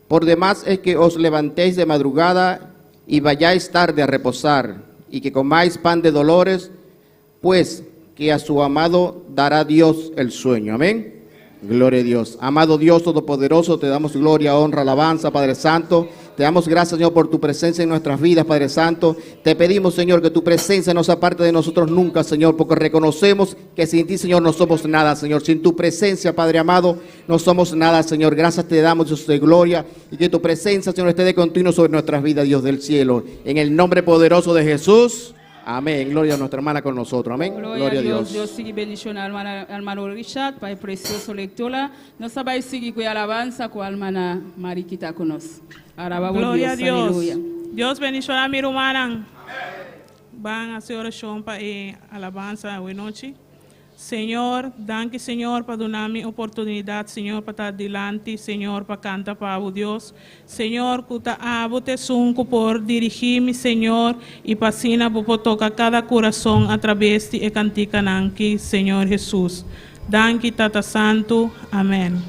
Por demás es que os levantéis de madrugada y vayáis tarde a reposar, y que comáis pan de dolores, pues que a su amado dará Dios el sueño. Amén. Gloria a Dios. Amado Dios Todopoderoso, te damos gloria, honra, alabanza, Padre Santo. Te damos gracias, Señor, por tu presencia en nuestras vidas, Padre Santo. Te pedimos, Señor, que tu presencia no se aparte de nosotros nunca, Señor, porque reconocemos que sin ti, Señor, no somos nada, Señor. Sin tu presencia, Padre amado, no somos nada, Señor. Gracias te damos, Dios de gloria, y que tu presencia, Señor, esté de continuo sobre nuestras vidas, Dios del cielo. En el nombre poderoso de Jesús. Amén. Gloria a nuestra hermana con nosotros. Amén. Gloria a Dios. Dios sigue bendición al hermano Richard, para el precioso lectora. Nos va seguir con alabanza con hermana Mariquita con nos. Gloria a Dios. Aleluya. Dios bendicionar a mi hermana. Van a hacer oración para alabanza hoy noche. Señor, danke, Señor, para darme oportunidad, Señor, para estar delante, Señor, para cantar para Dios. Señor, que abo te sunco por dirigirme, Señor, y pasina por tocar cada corazón a través de cantica nanki, Señor Jesús. Danke, Tata Santo. Amén.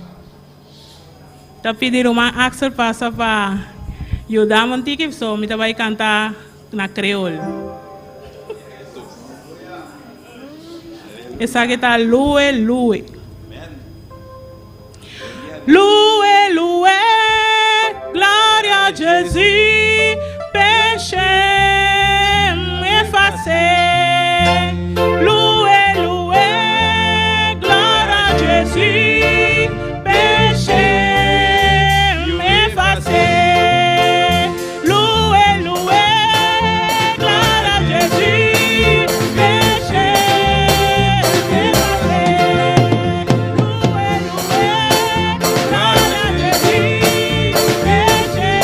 Te pedir uma Axel passa para ajudar a que só me vai cantar na creole. Essa que tá lue, lue. Lue, lue, glória a Jesus, peche me fazer. Lue, lue, glória a Jesus, peche me fazer. Lue, lue, glória a Jesus, peche me fazer. Lue, lue, glória a Jesus, peche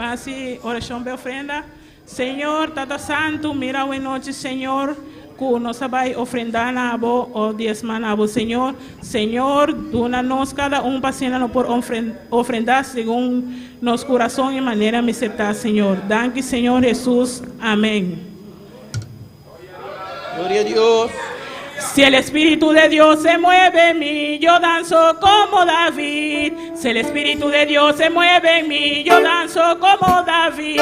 Va así, oración de ofrenda. Señor, Tata Santo, mira buena noche, Señor. Que nos va a ofrendar a vos o diezmar a vos, Señor. Señor, dónanos cada un paciente por ofrendar según nos corazón y manera me aceptar, Señor. Danke, Señor Jesús. Amén. Gloria a Dios. Si el Espíritu de Dios se mueve en mí, yo danzo como David. Si el Espíritu de Dios se mueve en mí, yo danzo como David.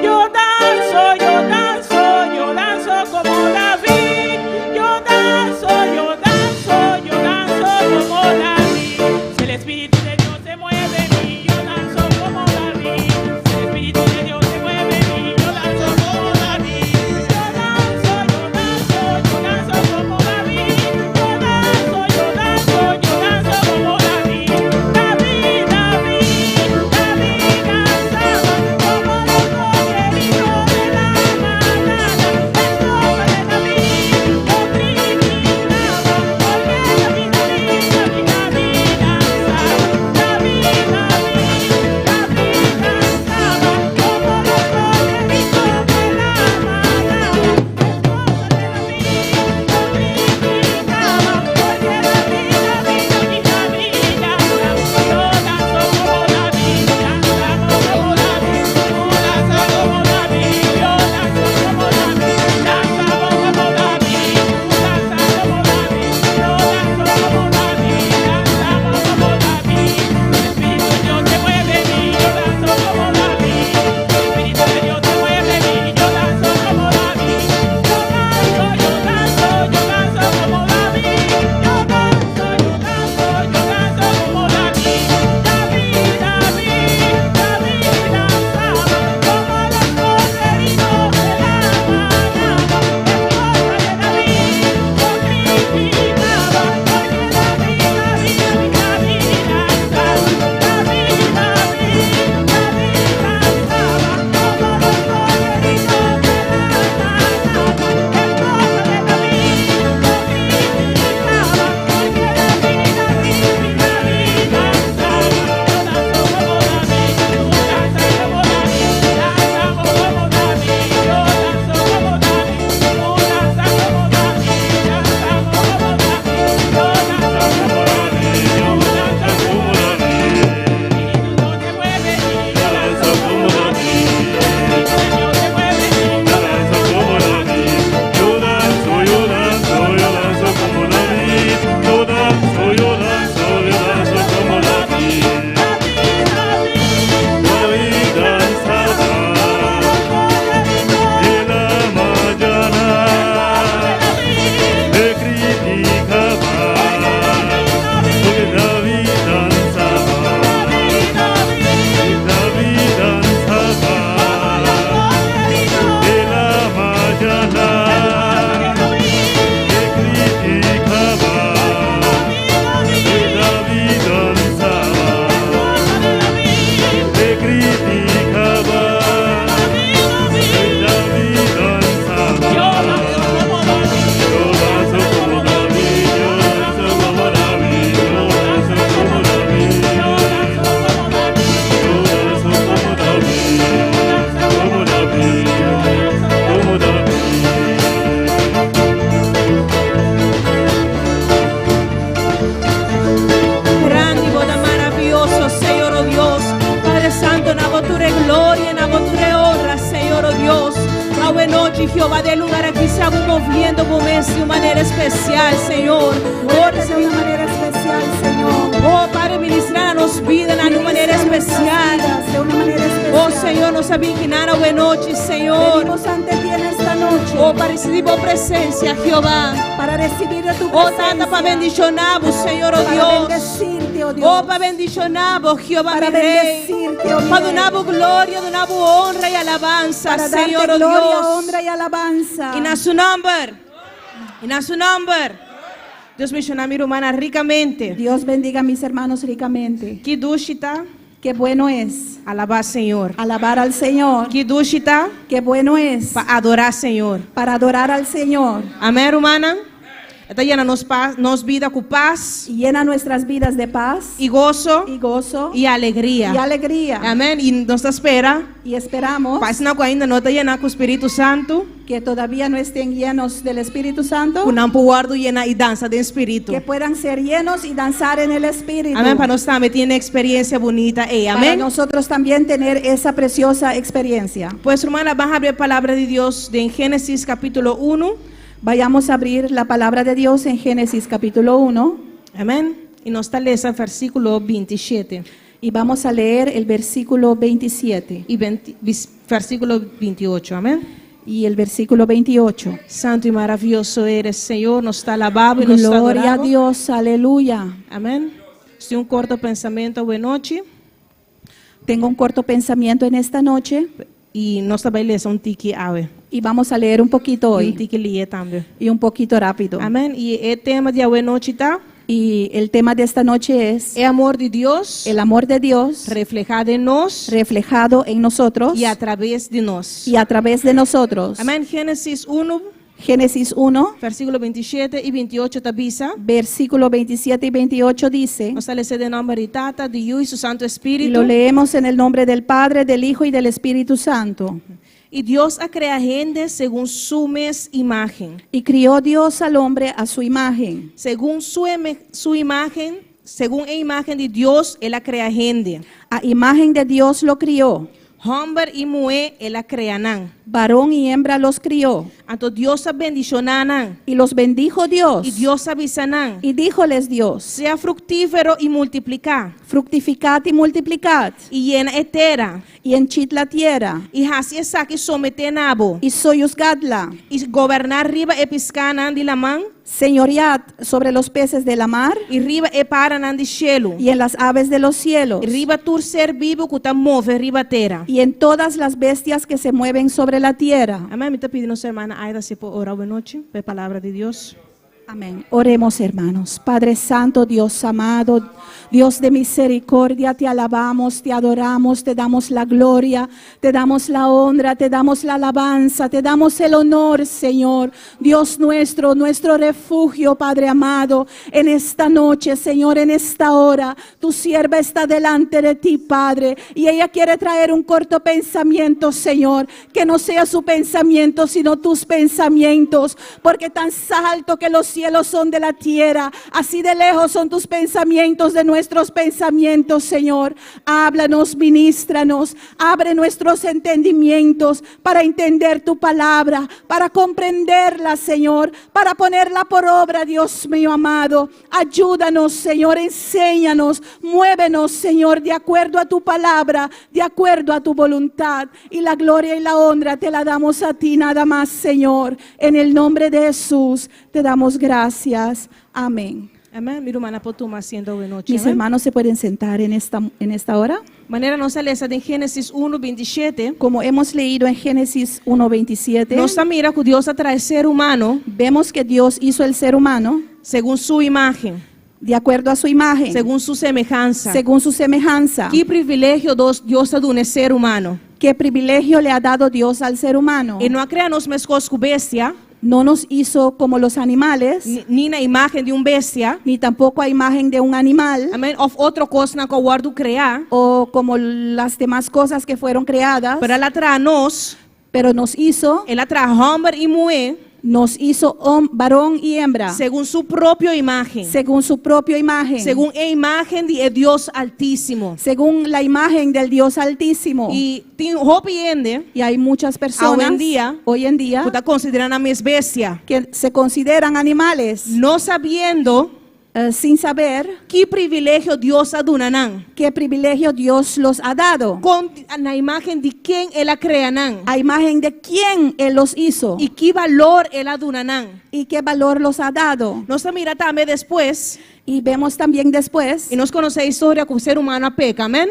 Yo danzo, yo danzo, yo danzo como David. Yo danzo, yo danzo, yo danzo como David. Si el Espíritu de Dios se mueve en mí, yo danzo como David. Si el Espíritu de Dios se mueve en mí, yo danzo como David. Yo danzo, yo danzo, yo danzo como David. Yo danzo, yo danzo, yo danzo como David. David, David, David danzaba como los corderitos de la manada. Esposa de David, lo triplicaba, porque David, David, David, David danzaba. David, David, David danzaba como los corderitos de la manada. Esposa de David, lo triplicaba, porque David, David, David, David danzaba. Yo danzo como David, danzamos como David, tú danzas como David, yo danzo como David, danzamos como David, tú danzas como David, yo danzo como David, danzamos como David. El Espíritu de Dios se mueve en mí, yo danzo como David. El Espíritu de Dios se mueve en mí, yo danzo como David. Yo danzo, yo danzo, yo danzo como David. Yo danzo, yo danzo, yo danzo como David. David, David, David danzaba como los corderitos de la manada. Esposa de David, lo triplicaba, porque David, David, David, David danzaba. David, David, David danzaba como los corderitos de la manada. Esposa de David, lo triplicaba, porque David, David, David danzaba. Yo danzo como David, tú danzas como David, danzamos como David. Yo danzo como David, tú danzas como David, danzamos como David. Yo danzo como David, tú danzas como David. Espíritu de Dios se mueve en mí, yo danzo como David. Espíritu de Dios se mueve en mí, yo danzo como David. Yo danzo como David. Yo danzo como David. David, David, David danzaba en la mañana, le criticaba, porque David danzaba, David danzaba en la mañana, le criticaba, David danzaba, le criticaba, David danzaba. yo danzo como David. Yo danzo como David, yo danzo como David, yo danzo como David, yo danzo como David, como David, como David. Grande y boda maravilloso, Señor, oh Dios. Padre Santo, en agoture gloria, en agoture honra, Señor, oh Dios. A buena noche, Jehová, del lugar aquí se va moviendo con de una manera especial, Señor. Muévete de una manera especial, Señor. Oh, Padre, ministrar-nos vida de uma maneira especial. De una manera especial. Oh, Senhor, nos abiquinar a buena noche, Señor. Venimos ante ti en esta noche Oh, para recibir tu presencia, Jehová. para recibir de tu Oh, presencia. tanta para bendicionar-vos, Senhor, oh Para Dios. bendecirte, oh Dios. Oh, para bendicionar-vos, Jehová, Para mi Rei. bendecirte, oh Dios. Para dar-vos glória, dar-vos honra e alabanza, Para darte Senhor, oh gloria, Dios. honra y alabanza. E na su nombre, e na su nombre, Deus mencionar minha irmã ricamente. Dios bendiga a mis hermanos ricamente. Que dushita, Qué bueno es alabar Senhor. alabar al Señor. Que dushita, Qué bueno es para adorar Senhor. para adorar al Señor. Amém, irmã? esta llena nos vida con paz y llena nuestras vidas de paz y gozo y gozo y alegría. y alegría. Amén. Y nos espera, Y esperamos paz na ainda no está llena con Espíritu Santo, que todavía no estén llenos del Espíritu Santo, con un guardo llena y danza de Espíritu. que puedan ser llenos y danzar en el Espíritu. Amén. Para nosotros también tiene experiencia bonita. Para Amén. nosotros también tener esa preciosa experiencia. Pues hermana, vamos a abrir palabra de Dios en Génesis capítulo 1. Vayamos a abrir la palabra de Dios en Génesis capítulo 1 Amén. Y nos está leyendo el versículo 27 y vamos a leer el versículo 27 y versículo 28. Amén. y el versículo 28. Santo y maravilloso eres, Señor. Nos está alabado y nos está Gloria a adorado. Dios, aleluya. Amén. Si un corto pensamiento, buena noche. Tengo un corto pensamiento en esta noche Y nos está bailando un tiki ave. y vamos a leer un poquito Un hoy tiki lie también. y un poquito rápido. Amén. Y el tema de buena noche está Y el tema de esta noche es el amor de Dios el amor de Dios reflejado en nos reflejado en nosotros y a través de nos. y a través de nosotros. Amén. Génesis 1, Génesis 1, versículo 27 y 28 te avisa. versículo 27 y 28 dice, Nos sale de nombre de Tata, de Hijo y su Santo y Espíritu. lo leemos en el nombre del Padre, del Hijo y del Espíritu Santo. Y Dios ha creado gente según su imagen. Y crió Dios al hombre a su imagen. Según su imagen, según la imagen de Dios, Él ha creado gente. A imagen de Dios lo crió. Hombre y mujer, Él ha creado. Varón y hembra los crió. Entonces Dios ha bendicionado. Y los bendijo Dios. Y Dios ha visanado. Y díjoles Dios, Sea fructífero y multiplicar. fructificad y multiplicad, Y llena etera. y henchid la tierra, Y así es que somete nabo. y soyuzgadla, Y gobernar riba e piscana de la man. señoread sobre los peces de la mar, Y riba e paranan de cielo. y en las aves de los cielos, Y riba tur ser vivo que te move riba tera. y en todas las bestias que se mueven sobre la tierra. Amén. Me está pidiendo su hermana Aida si puede orar buena noche. De palabra de Dios. Amén. Oremos, hermanos. Padre Santo, Dios amado, Dios de misericordia, te alabamos, te adoramos, te damos la gloria, te damos la honra, te damos la alabanza, te damos el honor, Señor. Dios nuestro, nuestro refugio, Padre amado, en esta noche, Señor, en esta hora, tu sierva está delante de ti, Padre, y ella quiere traer un corto pensamiento, Señor, que no sea su pensamiento, sino tus pensamientos, porque tan alto que los cielos son de la tierra, así de lejos son tus pensamientos de nuestros pensamientos, Señor. Háblanos, ministranos, abre nuestros entendimientos para entender tu palabra, para comprenderla, Señor, para ponerla por obra, Dios mío amado. Ayúdanos, Señor, enséñanos, muévenos, Señor, de acuerdo a tu palabra, de acuerdo a tu voluntad, y la gloria y la honra te la damos a ti nada más, Señor. En el nombre de Jesús te damos gracias. Amén. Amén. Mi hermana Potuma haciendo buena noche. Mis Amén. hermanos se pueden sentar en esta hora. Manera nos sale esa de Génesis 1, 27. Como hemos leído en Génesis 1:27, Nos mira que Dios atrae ser humano vemos que Dios hizo el ser humano según su imagen, de acuerdo a su imagen, según su semejanza. según su semejanza. ¿Qué privilegio Dios ha dado a ser humano? ¿Qué privilegio le ha dado Dios al ser humano? Y no ha creado nos mezcos con bestia, No nos hizo como los animales, ni na imagen de un bestia. ni tampoco a imagen de un animal, Amén. Of otra cosa na que guardo crear. o como las demás cosas que fueron creadas, Pero Él atrae nos, pero nos hizo Él atrae hombre y mujer varón y hembra, según su propia imagen. según su propia imagen, Según la imagen de Dios Altísimo. según la imagen del Dios Altísimo. Y tiene hopiende Y hay muchas personas hoy en día que que consideran a mis bestia, que se consideran animales, no sabiendo sin saber qué privilegio Dios ha dado. qué privilegio Dios los ha dado, Con la imagen de quién Él ha creado a imagen de quién Él los hizo y qué valor Él ha dado. y qué valor los ha dado. Nos mira también después Y vemos también después y nos conoce la historia que el ser humano peca, amén.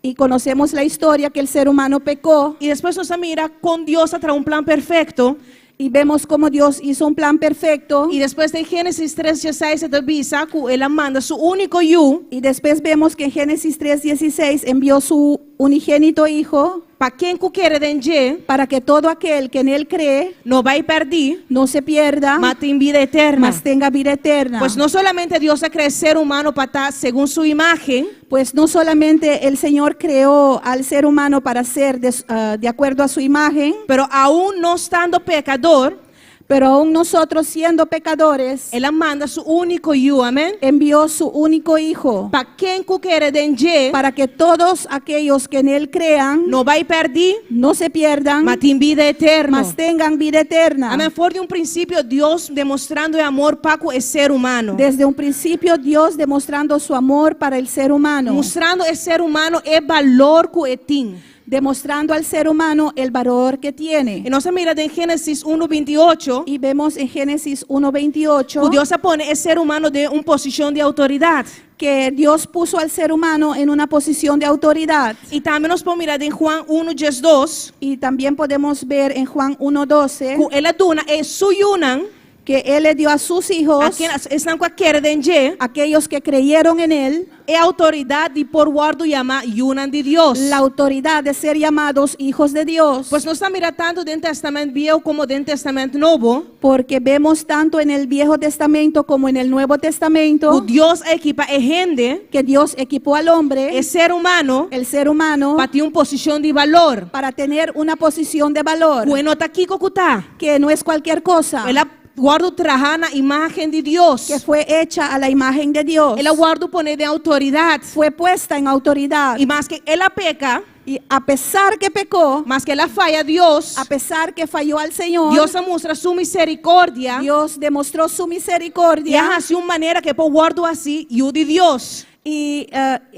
y conocemos la historia que el ser humano pecó, Y después nos mira con Dios a través de un plan perfecto. y vemos cómo Dios hizo un plan perfecto, Y después de Génesis 3:16 se te avisa que Él manda su único hijo y después vemos que en Génesis 3:16 envió su unigénito hijo para quem quer denje, para que todo aquel que en él cree no vai perder, no se pierda, mas tem vida eterna. mas tenga vida eterna. Pues no solamente Dios ha creado ser humano para estar según su imagen, Pues no solamente el Señor creó al ser humano para ser de acuerdo a su imagen, pero aún no estando pecador, pero aún nosotros siendo pecadores, Él manda su único hijo, amén. envió su único Hijo Para quem quer denje, para que todos aquellos que en Él crean no vai perder, no se pierdan, mas tem vida eterna. mas tengan vida eterna. Amén. Por de un principio Dios demostrando el amor para el ser humano. Desde un principio Dios demostrando su amor para el ser humano, Mostrando el ser humano el valor que tiene. demostrando al ser humano el valor que tiene. Y nos mira en Génesis 1:28, Y vemos en Génesis 1:28 que Dios pone el ser humano de una posición de autoridad. que Dios puso al ser humano en una posición de autoridad. Y también nos podemos mirar en Juan 1:2, Y también podemos ver en Juan 1:12 que Él aduna es su yunan, que Él le dio a sus hijos, a quien están cualquiera denje, aquellos que creyeron en Él, autoridad de por guardo llama yunan de Dios. la autoridad de ser llamados hijos de Dios. Pues no está mirando tanto del Testamento Viejo como del Testamento Nuevo, Porque vemos tanto en el Viejo Testamento como en el Nuevo Testamento que Dios equipa a gente, que Dios equipó al hombre, el ser humano, el ser humano, para tener una posición de valor. para tener una posición de valor, Bueno, está aquí cocutá. que no es cualquier cosa, Él guarda trabaja la imagen de Dios. que fue hecha a la imagen de Dios, Él guarda poner de autoridad. fue puesta en autoridad. Y más que él peca, Y a pesar que pecó, más que la falla Dios, a pesar que falló al Señor, Dios muestra su misericordia. Dios demostró su Y misericordia hace una manera que por guardo así, yo de Dios. y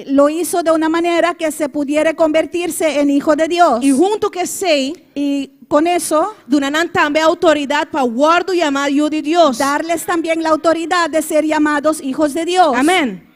lo hizo de una manera que se pudiera convertirse en hijo de Dios. Y junto que sei, Y con eso, donan también autoridad para guardo llamar yo de Dios. darles también la autoridad de ser llamados hijos de Dios. Amén.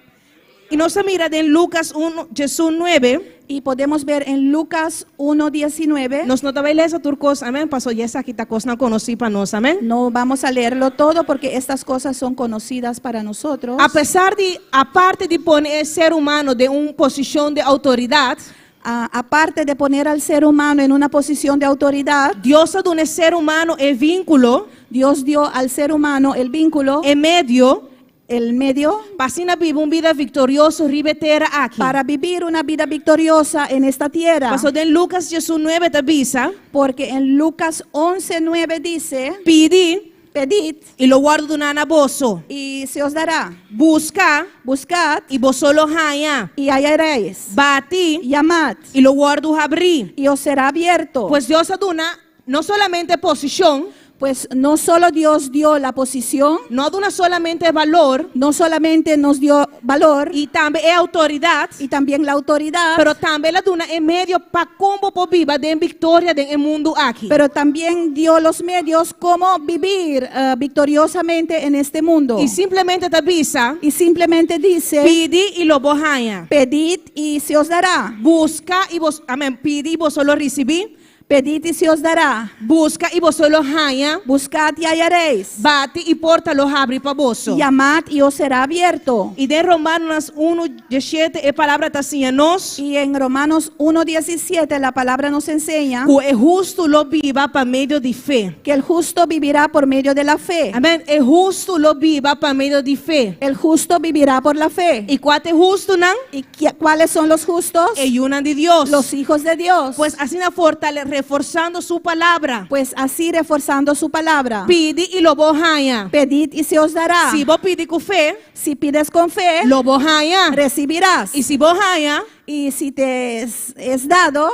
Y nos mira en Lucas 1, Jesús 9. Y podemos ver en Lucas 1:19. Nos notaba esa turcos, amén. Pasó ya esa quita cosa no conocí para nos, amén. No vamos a leerlo todo porque estas cosas son conocidas para nosotros. A pesar de, aparte de poner el ser humano de una posición de autoridad, Aparte de poner al ser humano en una posición de autoridad, Dios da un ser humano el vínculo, Dios dio al ser humano el vínculo, el medio, el medio, para vivir una vida victoriosa, ribetera aquí. para vivir una vida victoriosa en esta tierra. Pasó de Lucas Jesús 9 te avisa, Porque en Lucas 11:9 dice, pidi pedid y lo guardo de un anaboso, y se os dará, busca buscad y vos solo haya, y hallaréis, bati llamad y lo guardo abrí. y os será abierto. Pues Dios aduna no solamente posición, Pues no solo Dios dio la posición, no aduna solamente valor, no solamente nos dio valor y también es autoridad, y también la autoridad, pero también la duna en medio para cómo por viva de victoria de el mundo aquí. pero también dio los medios cómo vivir victoriosamente en este mundo. Y simplemente te avisa, Y simplemente dice, pidi y lo bojaya. pedid y se os dará, Busca y vos, amén, pidi y vos solo recibí. pedid y se os dará, Busca y vos solo haya. buscad y hallaréis, Bate y porta los abre para vos. llamad y os será abierto. Y de Romanos 1:17 es palabra nos Y en Romanos 1:17 la palabra nos enseña que el justo lo viva para medio de fe. que el justo vivirá por medio de la fe. Amén. El justo lo viva para medio de fe. El justo vivirá por la fe. ¿Y cuál es justo, nan? ¿Y cuáles son los justos? El una de Dios. Los hijos de Dios. Pues así na fortalece, reforzando su palabra. Pues así reforzando su palabra. Pide y lo bojaya. Pedid y se os dará. Si vos pide con fe, Si pides con fe, lo bojaya. recibirás. Y si bojaya, Y si te es dado,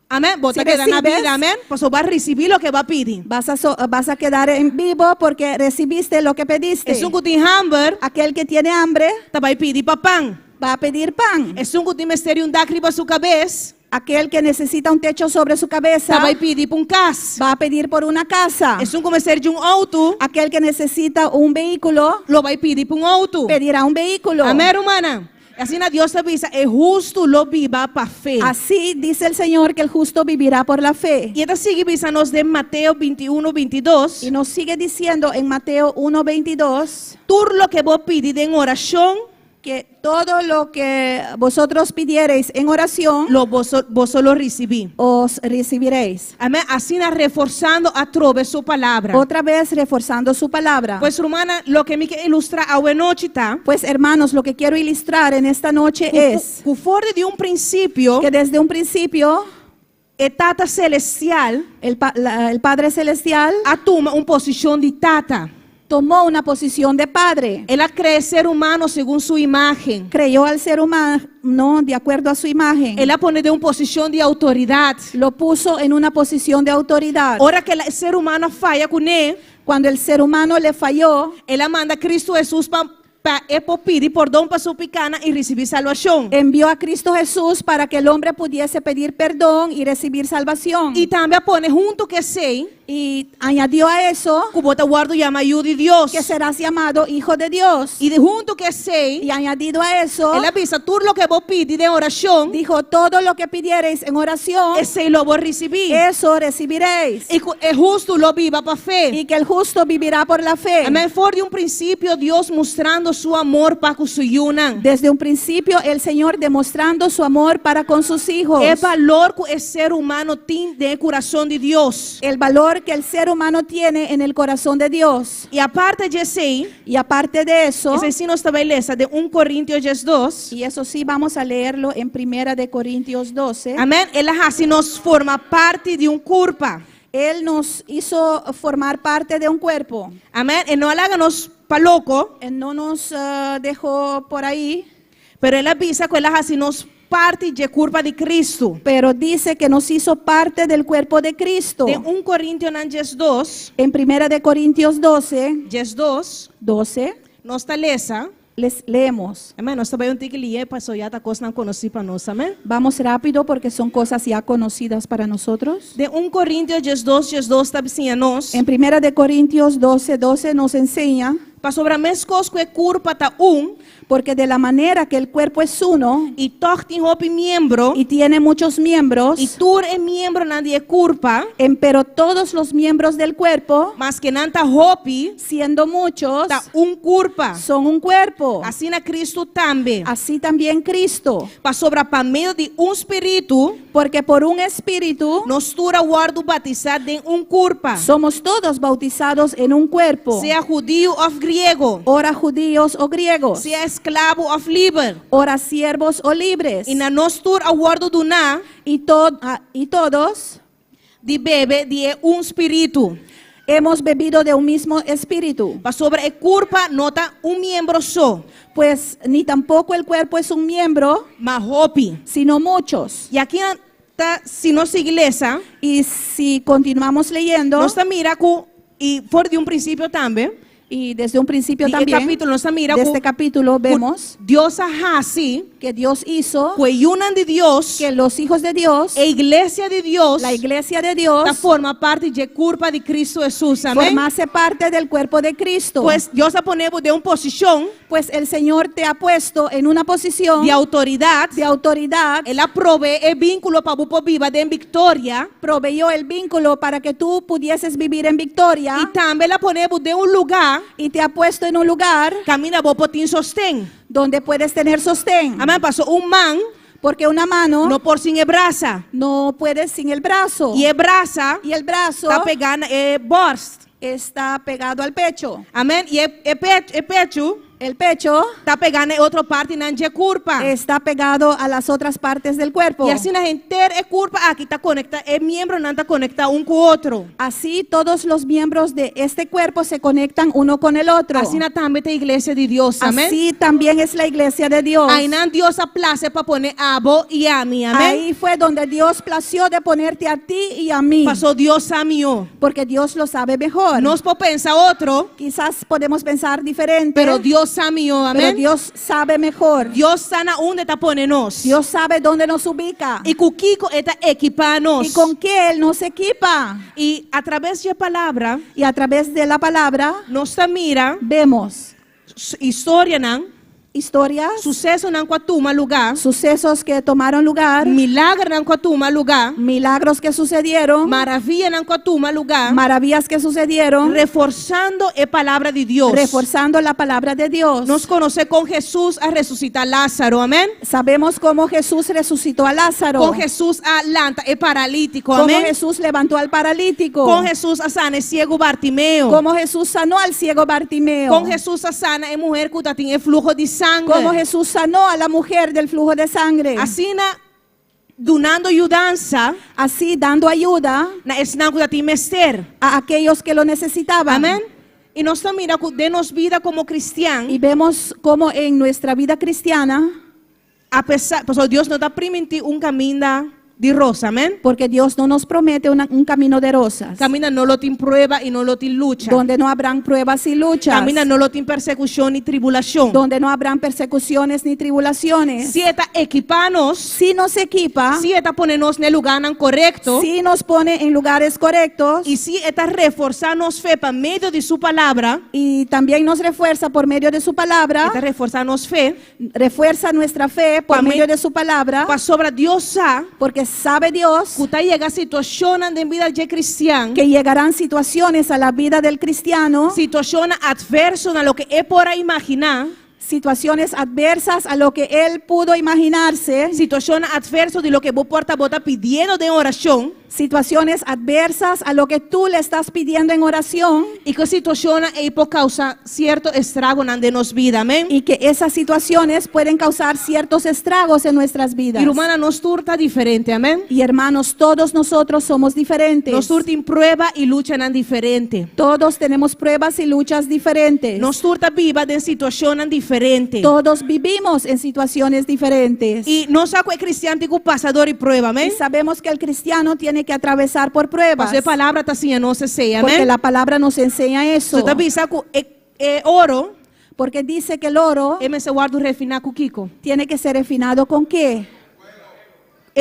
amén, vos Si te quedas en la recibes, vida, amén. Pues vas a recibir lo que va a pedir. vas a quedar en vivo porque recibiste lo que pediste. Es un cutín hambre, Aquel que tiene hambre te va a pedir pa' pan. va a pedir pan. Es un cutín misterio un dacri para su cabeza, Aquel que necesita un techo sobre su te cabeza va a pedir pa' un cas. va a pedir por una casa. Es un comerciante un auto, Aquel que necesita un vehículo lo va a pedir pa' un auto. pedirá un vehículo. Amén, hermana. Así na Dios te avisa, el justo lo viva pa' fe. Así dice el Señor que el justo vivirá por la fe. Y esta sigue avisanos de Mateo 21:22. Y nos sigue diciendo en Mateo 1:22, Tú lo que vos pides en oración, que todo lo que vosotros pidiereis en oración, vos lo recibí. os recibiréis. Amén. Así reforzando a través de su palabra. Otra vez reforzando su palabra. Pues, hermana, lo que me quiere ilustrar a buena noche está. Pues hermanos, lo que quiero ilustrar en esta noche es Que fuera de un principio, que desde un principio Tata celestial el Padre Celestial toma una posición de tata. tomó una posición de Padre. Él crea el ser humano según su imagen. Creyó al ser humano de acuerdo a su imagen. Él pone de una posición de autoridad. Lo puso en una posición de autoridad. Ahora que el ser humano falla con él, Cuando el ser humano le falló, él manda a Cristo Jesús para pedir perdón para su pecado y recibir salvación. envió a Cristo Jesús para que el hombre pudiese pedir perdón y recibir salvación. Y también pone junto que sei, Y añadió a eso que bota guardo llama ayuda de Dios. que serás llamado Hijo de Dios. Y de junto que sei, Y añadido a eso, él avisa tú lo que vos pides de oración, dijo, todo lo que pidiereis en oración, ese lo voy a recibir. eso recibiréis. Y es justo lo viva para fe. Y que el justo vivirá por la fe. Amén. Por de un principio Dios mostrando su amor para con su yunan. Desde un principio, el Señor demostrando su amor para con sus hijos. El valor que el ser humano tiene del corazón de Dios. El valor que el ser humano tiene en el corazón de Dios. Y aparte de ese, Y aparte de eso, ese sí nos establece de 1 Corintios 2. y eso sí vamos a leerlo en 1 de Corintios 12. Amén. Él así nos forma parte de un cuerpo. Él nos hizo formar parte de un cuerpo. Amén. Y no háganos pa loco, Él no nos dejó por ahí, pero él avisa que él así nos parte de cuerpo de Cristo. pero dice que nos hizo parte del cuerpo de Cristo. De 1 Corintios 2, En 1 de Corintios 12, 12, nos establece. les leemos. Amém. Nós também temos que ler para so ya ta coisa não conheci para nós, amém? Vamos rápido porque son cosas ya conocidas para nosotros. De 1 Coríntios 2 está assim a nós. En 1 de Corintios 12 nos enseña, Para sobre a mesma coisa que curva ta porque de la manera que el cuerpo es uno e toch tem hopi miembro y tiene muchos miembros, e tur é miembro na de curva, pero todos los miembros del cuerpo, mas que não ta hopi siendo muchos, ta curva. son un cuerpo. Assim na Cristo também. Así también Cristo, Para sobre para meio de espírito, porque por un espíritu nós tura guardo batizado em curva. somos todos bautizados en un cuerpo, Seja judío ou griego, ora judíos o griegos, seja esclavo ou livre. ora siervos o libres, E na nós tur aguardo do na y todos de bebe de espírito. hemos bebido de un mismo espíritu, Para sobre a curva nota miembro só, pues ni tampoco el cuerpo es un miembro, mas hopi. sino muchos. E aqui está, se nossa igreja, Y si continuamos leyendo, nós mira com, e por de princípio também, y desde un principio de también, capítulo nós mira de com, este capítulo vemos Deus assim, que Dios hizo que unan de Deus, que los hijos de Dios, a igreja de Deus, la iglesia de Dios, da forma parte de curva de Cristo Jesus, amém? formase parte del cuerpo de Cristo. Pues Deus a poner de uma posição Pues el Señor te ha puesto en una posición de autoridade, de autoridad, Ele provee o vínculo para você viva de victoria, proveyó el vínculo para que tú pudieses vivir en victoria e também ela poner de lugar, y te ha puesto en un lugar camina você tem sostém. donde puedes tener sostén. Amém? Passou man Porque una mano no por sin braça, no puede sin el brazo. e braça Y el brazo está pegando borst. está pegado al pecho. Amém? E pecho El pecho está pegando outra parte na curva. está pegado a las otras partes del cuerpo. E assim na inteira curva aqui está conectado, miembro não está conectado com o outro. Así todos los miembros de este cuerpo se conectan uno con el otro. Assim também tem a igreja de Deus, amém? Así también es la iglesia de Dios. Aí não Deus a place para poner a vos e a mim, amém? Ahí fue donde Dios plació de ponerte a ti y a mí. Passou Deus a mim. Porque Dios lo sabe mejor. Nós podemos pensar outro, Quizás podemos pensar diferente. pero Deus a mim, pero amém? Dios sabe mejor. Deus está na onde está ponendo nós. Dios sabe dónde nos ubica. E com o Kiko está equipando nós. Y con qué Él nos equipa. E através da palavra, Y a través de la palabra nós mira vemos história não, historias, suceso nan kwa tuma lugar, sucesos que tomaron lugar, milagre nan kwa tuma lugar, milagros que sucedieron, maravilla nan kwa tuma lugar, maravillas que sucedieron, reforzando a palavra de Dios. reforzando la palabra de Dios. Nos conoce con Jesús a resucitar Lázaro, amén. Sabemos cómo Jesús resucitó a Lázaro, Con Jesús a lanta el paralítico, cómo amén. Jesús levantó al paralítico, Con Jesús a sana el ciego Bartimeo. cómo Jesús sanó al ciego Bartimeo, Con Jesús a sana a mujer que tiene el flujo de sangre. cómo Jesús sanó a la mujer del flujo de sangre, Así donando ayudanza así dando ayuda na esnan que tiene mester. a aquellos que lo necesitaban. Amén. Y nos mira denos vida como cristiano, Y vemos cómo en nuestra vida cristiana, a pesar, pues Dios nos da permitir un camino de rosa, amén. porque Dios no nos promete un camino de rosas, Camina no lo tiene prueba y no lo tiene lucha. donde no habrán pruebas y luchas, Camina no lo tiene persecución ni tribulación. donde no habrán persecuciones ni tribulaciones. Si está equipanos, Si nos equipa, si está ponernos en el lugar correcto, si nos pone en lugares correctos y si está reforzarnos fe para medio de su palabra, y también nos refuerza por medio de su palabra, está reforzarnos fe refuerza nuestra fe por Pa' mí- medio de su palabra, para sobre Dios sa, porque sabe Dios que usted llega a situaciones de vida de cristiano, que llegarán situaciones a la vida del cristiano, situaciones adversas a lo que es por imaginar, situaciones adversas a lo que él pudo imaginarse, situaciones adversas de lo que vos porta bota pidiendo de oración, situaciones adversas a lo que tú le estás pidiendo en oración, y que situaciones por causa cierto estrago en nos vida, amén. y que esas situaciones pueden causar ciertos estragos en nuestras vidas. Y humana nos turta diferente, amén. Y hermanos, todos nosotros somos diferentes. Nos turta en prueba y luchan diferente. Todos tenemos pruebas y luchas diferentes. Nos turta viva de situaciones diferentes. Todos vivimos en situaciones diferentes. Y no saco el cristiano tiene un pasador y prueba, Y amén. sabemos que el cristiano tiene que atravesar por pruebas. Pues palabra está así, no se sea, Porque amén. la palabra nos enseña eso. So también saco oro, Porque dice que el oro me se guardo refinar con Kiko. tiene que ser refinado con qué?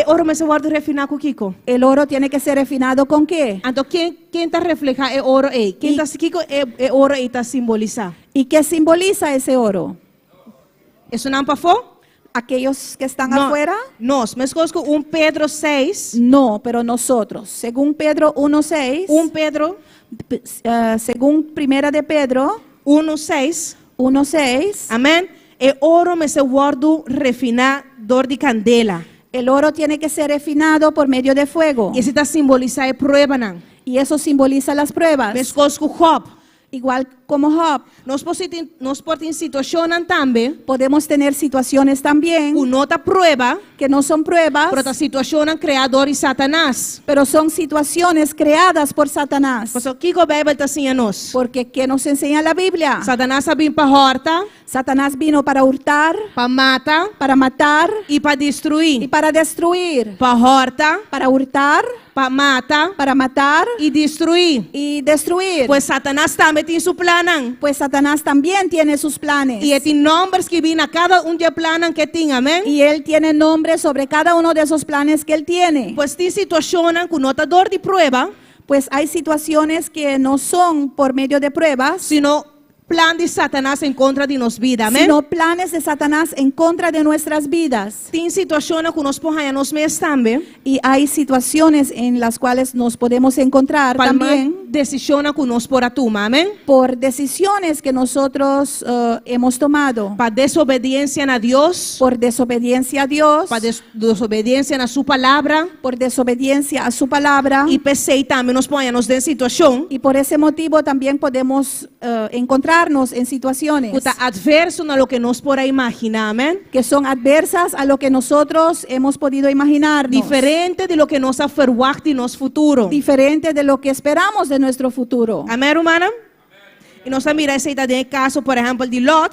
Oro me se guardo refinar con Kiko. El oro tiene que ser refinado con qué? Entonces, ¿quién te refleja el oro? ¿Quién Y- está Kiko? El oro está simboliza. ¿Y qué simboliza ese oro? ¿Es un ampafo? ¿Aquellos que están afuera? Nos, me escojo un Pedro 6, No, pero nosotros. Según Pedro 1:6, un Pedro según Primera de Pedro 1:6. 1:6, Amén. El oro me se guardo refinador de candela. el oro tiene que ser refinado por medio de fuego. Y ese está simboliza el prueba, nan. Y eso simboliza las pruebas. Me escojo Job. Igual como Job, Nos por en situación también, podemos tener situaciones también con nota prueba, que no son pruebas, pero esta situación creador y Satanás. pero son situaciones creadas por Satanás. Pues aquí la Biblia está así a nos. Porque ¿qué nos enseña la Biblia? Satanás vino para horta, Satanás vino para hurtar, para matar para matar y para y destruir. para destruir. Para horta, Para hurtar, para matar para matar y destruir. y destruir. Pues Satanás también tiene su plan. Pues Satanás también tiene sus planes. Y tiene nombres que vienen a cada un de planan que tiene, amén. Y él tiene nombres sobre cada uno de esos planes que él tiene. Pues tiene situaciones con notador de prueba, Pues hay situaciones que no son por medio de pruebas, sino plan de Satanás en contra de nos vida, amén. sino planes de Satanás en contra de nuestras vidas. Tiene situaciones que nos ponen a nos mes también, Y hay situaciones en las cuales nos podemos encontrar para también decisiones que nos por atuma, amén. por decisiones que nosotros hemos tomado, Para desobediencia a Dios, por desobediencia a Dios, para desobediencia a su palabra, por desobediencia a su palabra. y PC también nos ponen a nos de situación Y por ese motivo también podemos encontrarnos en situaciones que está adverso a lo que nos por imaginar, amén. que son adversas a lo que nosotros hemos podido imaginar, Diferente de lo que nos aferwagt y nos futuro. diferente de lo que esperamos de nuestro futuro. Amén, hermana. Y nos mira ese de caso, por ejemplo, de Lot,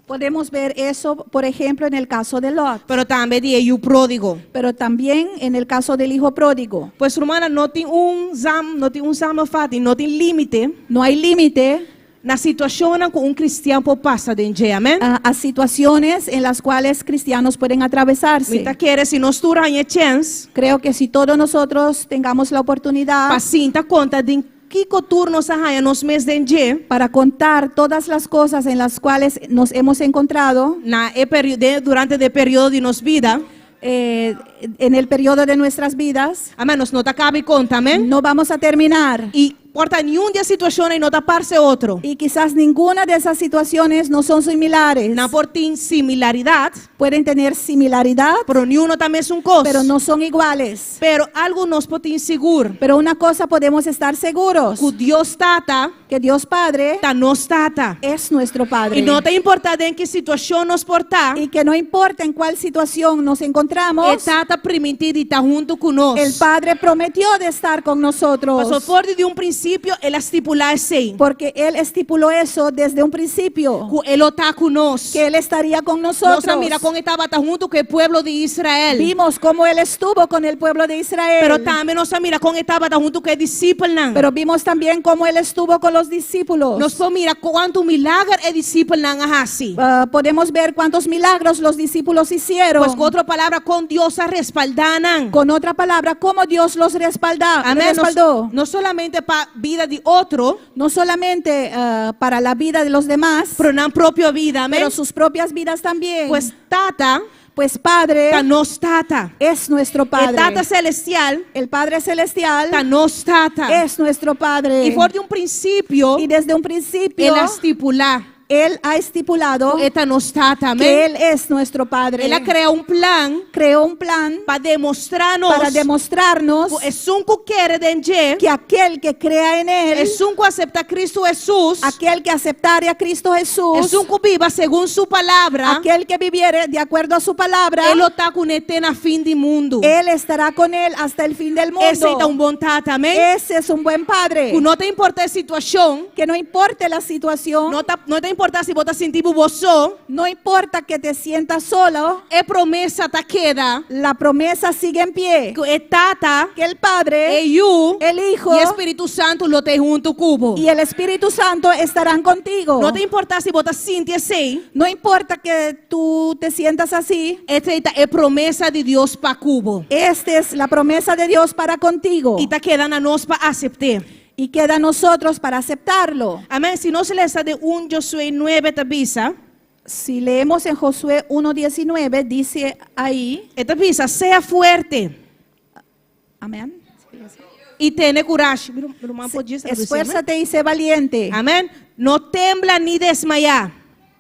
Podemos ver eso, por ejemplo, en el caso de Lot, pero también de Eyu pródigo. pero también en el caso del hijo pródigo. Pues, hermana, no tiene un samafati, no tiene límite No hay límite na situación que un cristiano pasa de enje, amén. a situaciones en las cuales cristianos pueden atravesarse. Mita quiere si nos tura chance, Creo que si todos nosotros tengamos la oportunidad pacinta conta de Kiko turnos a nos mes denje para contar todas las cosas en las cuales nos hemos encontrado na durante el periodo de nos vida. en el periodo de nuestras vidas. Amén. Nos nota cabe conta, amén. No vamos a terminar. Y porta ni un día situación y no taparse otro. Y quizás ninguna de esas situaciones no son similares. No portin similaridad, Pueden tener similaridad, pero ni uno también es un cos. pero no son iguales. Pero algo nos portin seguro. Pero una cosa podemos estar seguros, Que Dios tata, que Dios Padre ta nos tata. es nuestro Padre. Y no te importa en qué situación nos porta. Y que no importa en cuál situación nos encontramos, El tata permitido y está junto con nos. el Padre prometió de estar con nosotros. Pasó por de un principio, él estipula ese. Porque Él estipuló eso desde un principio, Que él está con nos. que Él estaría con Nos nosotros. mira con estaba junto con el pueblo de Israel. Vimos cómo Él estuvo con el pueblo de Israel. Pero también nos mira con estaba junto con el discípulo. Pero vimos también cómo Él estuvo con los discípulos. Nos mira cuánto milagro el discípulo así. Podemos ver cuántos milagros los discípulos hicieron. Pues con otra palabra, con Dios a respaldanan. Con otra palabra, cómo Dios los Amén. respaldó. No solamente para vida de otro, No solamente para la vida de los demás, pero en propia vida. Amén. pero sus propias vidas también. Pues tata, Pues Padre ta nos tata. es nuestro El Padre. tata celestial, El Padre Celestial ta nos tata. es nuestro Padre. Y por de un principio, Y desde un principio, él estipula. Él ha estipulado Esta nos tata. que Amén. Él es nuestro Padre. Él ha creado un plan Creó un plan para demostrarnos. para demostrarnos Es un que quiere de que aquel que crea en Él, es un que acepta a Cristo Jesús. aquel que aceptare a Cristo Jesús, Es un que viva según su palabra. aquel que viviere de acuerdo a su palabra, Él lo está con eterna fin del mundo. Él estará con Él hasta el fin del mundo. Ese es un buen tata. Amén. Ese es un buen Padre. Que no te importa la situación. Que no importe la situación, No te importa si vos te sentís buboso. no importa que te sientas solo, Es promesa te queda. la promesa sigue en pie. Que el tata, Que el Padre, el you, el Hijo y Espíritu Santo lo te junto cubo. y el Espíritu Santo estarán contigo. No te importa si vos te sientes así. No importa que tú te sientas así, Esta es promesa de Dios para cubo. esta es la promesa de Dios para contigo. Y te quedan a nos para aceptar. Y queda a nosotros para aceptarlo. Amén. Si no se les de un Josué 9 te avisa. Si leemos en Josué 1:19, dice ahí, Esta avisa, sea fuerte amén, y tiene coraje. esfuérzate y sé valiente. Amén. No tembla ni desmaya.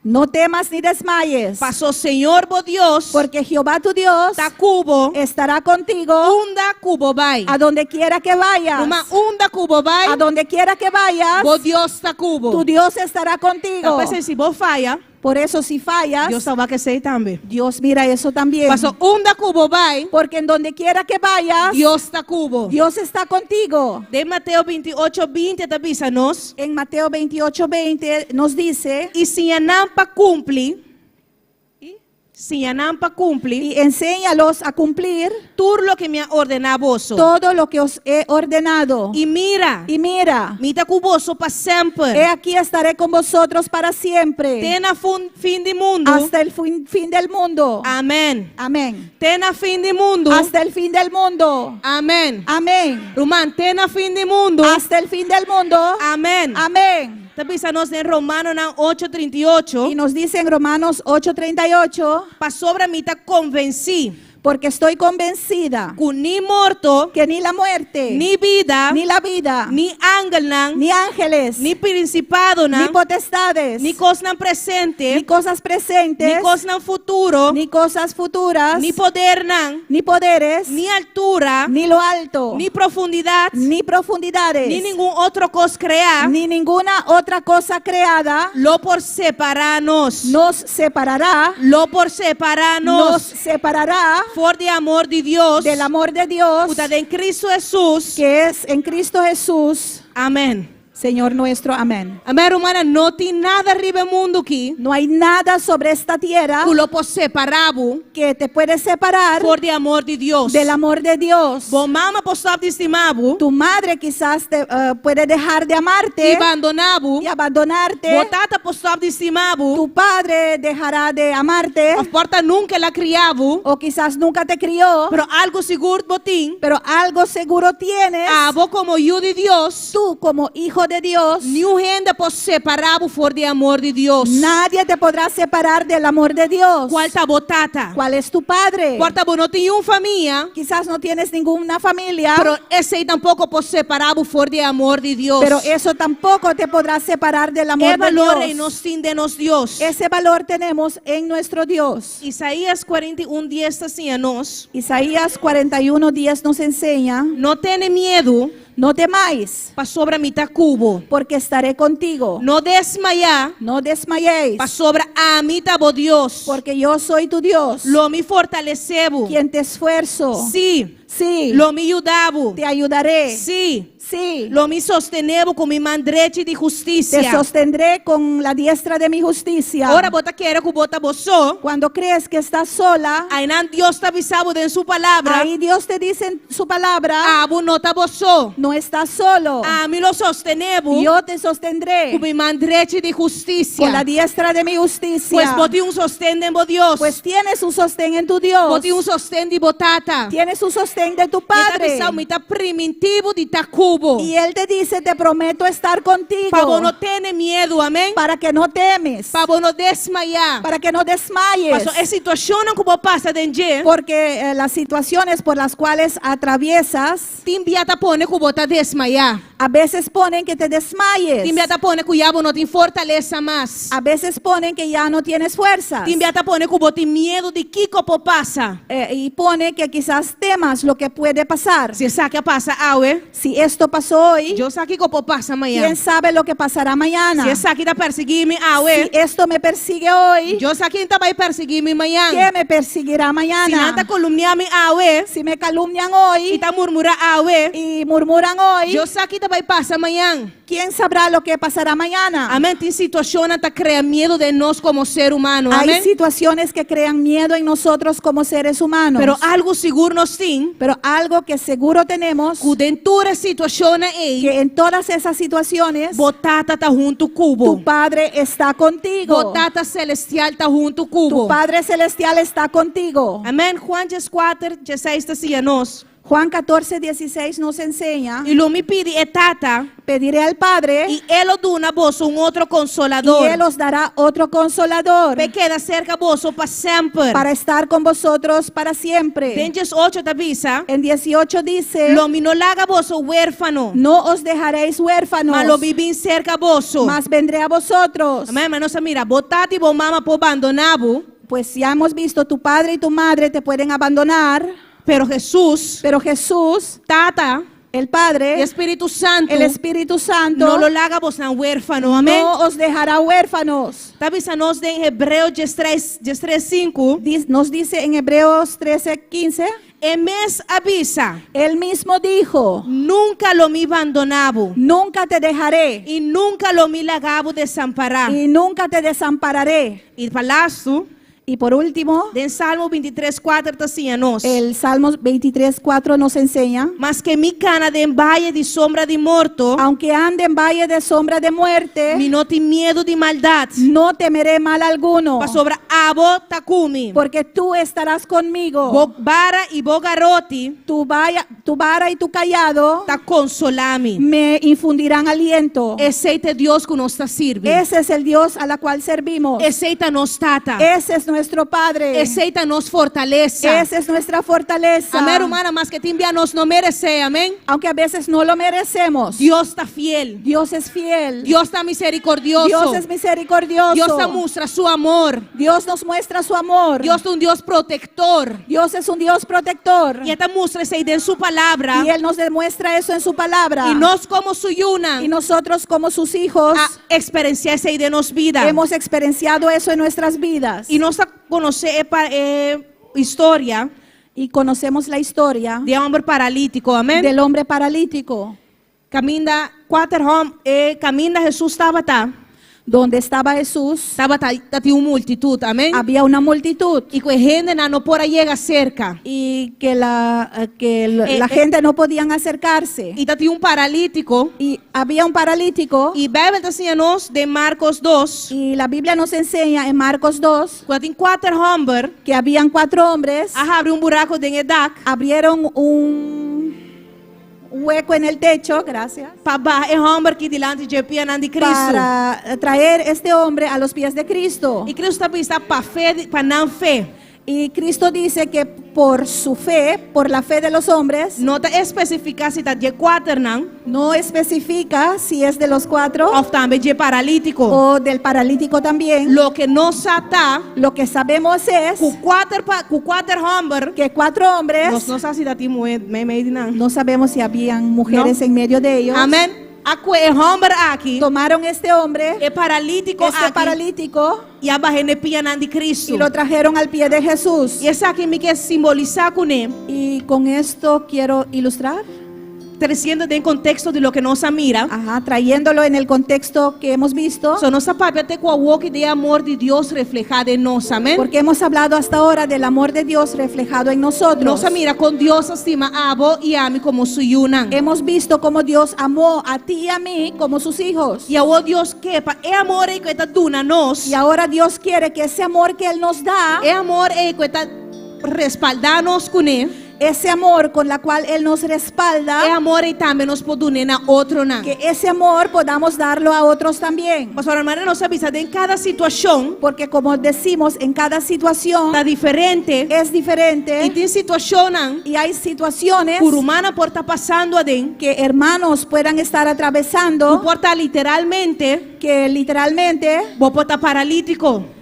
No temas ni desmayes, Pasó Señor vos Dios. porque Jehová tu Dios Ta cubo. estará contigo Unda cubo bay. a donde quiera que vayas. Numa unda cubo bay. A donde quiera que vayas, Vos Dios ta cubo. tu Dios estará contigo. Entonces si vos falla, Por eso si fallas, Dios va a que se también. Dios mira eso también. Pasó unda cubo bay. Porque en donde quiera que vayas, Dios ta cubo. Dios está contigo. De Mateo 28:20 te avísanos. En Mateo 28:20 nos dice, Y si anampa cumple. Si anampa cumple. y enséñalos a cumplir Tú lo que me ha ordenado vos. todo lo que os he ordenado. Y mira. Y mira, Mita cuboso para siempre. he aquí estaré con vosotros para siempre, Tena fin de mundo. hasta el fin del mundo. Amén. Amén. Tena fin de mundo. Hasta el fin del mundo. Amén. Amén. Román, tena fin de mundo. Hasta el fin del mundo. Amén. Amén. Te avísanos en Romanos 8:38. Y nos dice en Romanos 8:38, Pa sobre mí te convencí. porque estoy convencida Que ni muerto, que ni la muerte, ni vida, ni la vida, ni ángel, ni ángeles, ni principado, ni potestades, ni cosas presentes, ni cosas presentes, ni cosas futuro, ni cosas futuras, ni poder, ni poderes, ni altura, ni lo alto, ni profundidad, ni profundidades, ni ningún otro cosa crear, ni ninguna otra cosa creada lo por separarnos, nos separará, lo por separarnos, nos separará por de amor de Dios, del amor de Dios puta de Cristo Jesús. que es en Cristo Jesús. Amén. Señor nuestro, amén. Amém, romana, não tem nada arriba do mundo aqui. No hay nada sobre esta tierra Que lo pode separar que te puede separar por de amor de Deus. del amor de Dios. Bom, mama pode estar de estimar Tu madre quizás te, puede dejar de e amarte abandonar. y abandonarte. Botata pode estar de estimar. Tu padre dejará de amarte A porta nunca la criava. o quizás nunca te crió, Pero algo seguro botín. pero algo seguro tienes. Abo como hijo de Deus. Tú como hijo de Dios, Nenhum renda pode separar por de amor de Deus. nadie te podrá separar del amor de Dios. Qual tá botata? ¿Cuál es tu padre? Quarta bom, não tem família. Quizás no tienes ninguna familia, Pero esse aí tampouco pode separar por de amor de Deus. pero eso tampoco te podrá separar del amor Que de valor em Dios. nós tem de nós Deus. Ese valor tenemos en nuestro Dios. Isaías 41:10 está assim a nós. Isaías 41:10 nos enseña, Não tenha medo no temáis, para sobre a mitad cubo. porque estaré contigo. Não desmaiar No desmayéis, para sobre a mitad bo Deus. porque yo soy tu Dios, Lo me fortalecebo. quien te esfuerzo. Sí. Sí, Lo me ayudavo. te ayudaré. Sí. Sí, Lo me sostenebo con mi mandrete de te justicia. sostendré con la diestra de mi justicia. Ahora bota quiere que bota boso. Cuando crees que estás sola, Aí Dios está avisado en su palabra. ahí Dios te dice en su palabra, Abo no está boso. no estás solo. A mí lo sostenebo Yo te sostendré con mi mandrete de con la justicia. diestra de mi justicia. Pues bote un sostén de Dios. Pues tienes un sostén en tu Dios. Bote un sostén de botata. Tienes un sostén de tu Está Padre. avisado, me está primitivo de tacubo. Y Él te dice, te prometo estar contigo. Para no tener miedo, amén. Para que no temes. Para no desmayar. Para que no desmayes. Pastor, é situação como passa dentro. Porque las situaciones por las cuales atraviesas, Tim biata pone que bota desmaiar. a veces ponen que te desmayes. Tim biata pone que o diabo não tem fortaleza mais. A veces ponen que ya no tienes fuerzas. Tim biata pone que bota medo de que como passa. Y pone que quizás temas lo que puede pasar. Se sabe que passa aue, Si esto pasó hoy, eu sei que como passa amanhã. ¿quién sabe lo que pasará mañana? Se sabe que está perseguindo Si aue, esto me persigue hoy, eu sei que está vai perseguir amanhã. ¿qué me perseguirá Se mañana? nada calumniar aue, Si me calumnian e hoy está murmurar aue, y murmuran hoy, eu sei que vai passar amanhã. ¿quién sabrá lo que pasará mañana? Amém. Tem situação que cria medo de nós como ser humano. Hay Amém. situaciones que crean miedo en nosotros como seres humanos. Pero algo seguro nós tem. Pero algo que seguro tenemos, Que dentro da situação aí, que en todas esas situaciones, botata tá junto tu cubo. Padre está contigo. Botata celestial tá junto Tu cubo. Padre Celestial está contigo. Amém. Juan 4:16 está assim a nós. Juan 14:16 nos enseña, E lo me pede é tata. pediré al Padre E ele dona vos outro y consolador. Él os dará otro consolador Pe queda cerca vos para sempre. para estar con vosotros para siempre. Dentes 8 te avisa. En 18 dice, Lo me no laga vos huérfano. no os dejaréis huérfanos, Mas lo vivim cerca vos. mas vendré a vosotros. Amém. Mas nossa mira, botata e bo mama po abandonabo. Pues ya hemos visto, tu padre y tu madre te pueden abandonar, Pero Jesus, pero Jesús, Tata, el e Padre, Espírito Santo, el Espíritu Santo, no lo laga vos na huérfano. Amém. no os dejará huérfanos. Tá avisa nós em Hebreu 13:5. Nos dice en Hebreos 13:15, E mes avisa, Él mismo dijo, nunca lo me abandonavo nunca te dejaré e nunca lo me lagavo desamparar. y nunca te desampararé. E falasto, Y por último, de Salmo 23:4 está assim a nós. el Salmo 23:4 nos enseña, Mas que mi cana de valle de sombra de morto, aunque ande en valle de sombra de muerte, mi no tem medo de maldad. no temeré mal alguno, Pa sobra abo takumi. porque tú estarás conmigo. Bo vara e bo garoti Tu vara y tu callado ta consolami. me infundirán aliento. Esse é Deus que nos está sirve. Ese es el Dios a la cual servimos. Esse é nos tata. Ese es nuestro Padre. Esse é nos fortaleza. Esa es nuestra fortaleza. Amém, humana, mas que timbia nos não merece, amém? Aunque a veces no lo merecemos. Deus está fiel. Dios es fiel. Deus está misericordioso. Dios es misericordioso. Deus está mostra su amor. Dios nos muestra su amor. Deus é Deus protector. Dios es un Dios protector. E esta mostra esse em sua palavra. Y Él nos demuestra eso en su palabra. E nós como suyuna Y nosotros como sus hijos a experienciar esse de nos vida. hemos experienciado eso en nuestras vidas. E nós conhecer história Y conocemos la historia de um homem paralítico, amém? del hombre paralítico. caminda caminda Jesús estaba donde estaba Jesús, multitud, amén. había una multitud Y que gente no por llega cerca. y que la gente no podían acercarse. Y tati paralítico. Y había un paralítico. Y Biblia enseña-nos de Marcos 2. Y la Biblia nos enseña en Marcos 2 Quando tem 4 homens, que habían 4 hombres, abre buraco dentro do dak. abrieron un hueco en el techo, gracias, Para o homem que delante de piano de Cristo. para traer este hombre a los pies de Cristo. E Cristo também está para fé, para não fé. Y Cristo dice que por su fe, por la fe de los hombres, Não está especificar se está de 4 não, no especifica si es de los 4 ou também de paralítico. o del paralítico también. Lo que não está, Lo que sabemos es com 4 homens, que 4 hombres, nós não sabemos se está meio não. no sabemos si habían mujeres en medio de ellos, Amém. Aqui homem aqui, tomaron este hombre, é paralítico este aqui, paralítico, e abaixo de piano de Cristo. y lo trajeron al pie de Jesús. E essa aqui me quer simbolizar com ele. Y con esto quiero ilustrar, Trazendo en contexto de lo que nos mira. trayéndolo en el contexto que hemos visto, So nossa papel até com a walk de amor de Deus reflejado em nós, amém? porque hemos hablado hasta ahora del amor de Dios reflejado en nosotros. Nossa mira com Deus estima a abo e a mim como suyunan. Hemos visto cómo Dios amó a ti y a mí como sus hijos. E a Deus que é amor que está dando nós. Y ahora Dios quiere que ese amor que Él nos da, É amor que está respaldando-nos com ele. ese amor con la cual Él nos É respalda, amor e também nos pode unir na outro não. que ese amor podamos darlo a otros también. Pastor hermana nos avisa de em cada situação Porque como decimos, en cada situación está diferente. es E diferente tem situação não y hay situaciones por humana por estar passando adentro. que hermanos puedan estar Não atravesando, pode estar literalmente, que literalmente vou estar paralítico.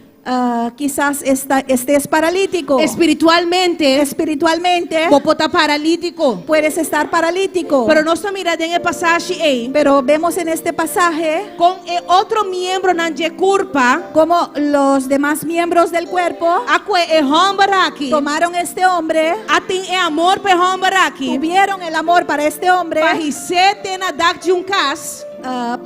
quizás estés paralítico. Espiritualmente, Espiritualmente vou estar paralítico. puedes estar paralítico. Pero nossa mirada em passagem aí, Pero vemos en este pasaje com outro membro na de culpa, como los demás miembros del cuerpo aqui é homem aqui. tomaron este hombre, Tem amor para homem aqui. tuvieron el amor para este hombre, Para receber na dag de cas.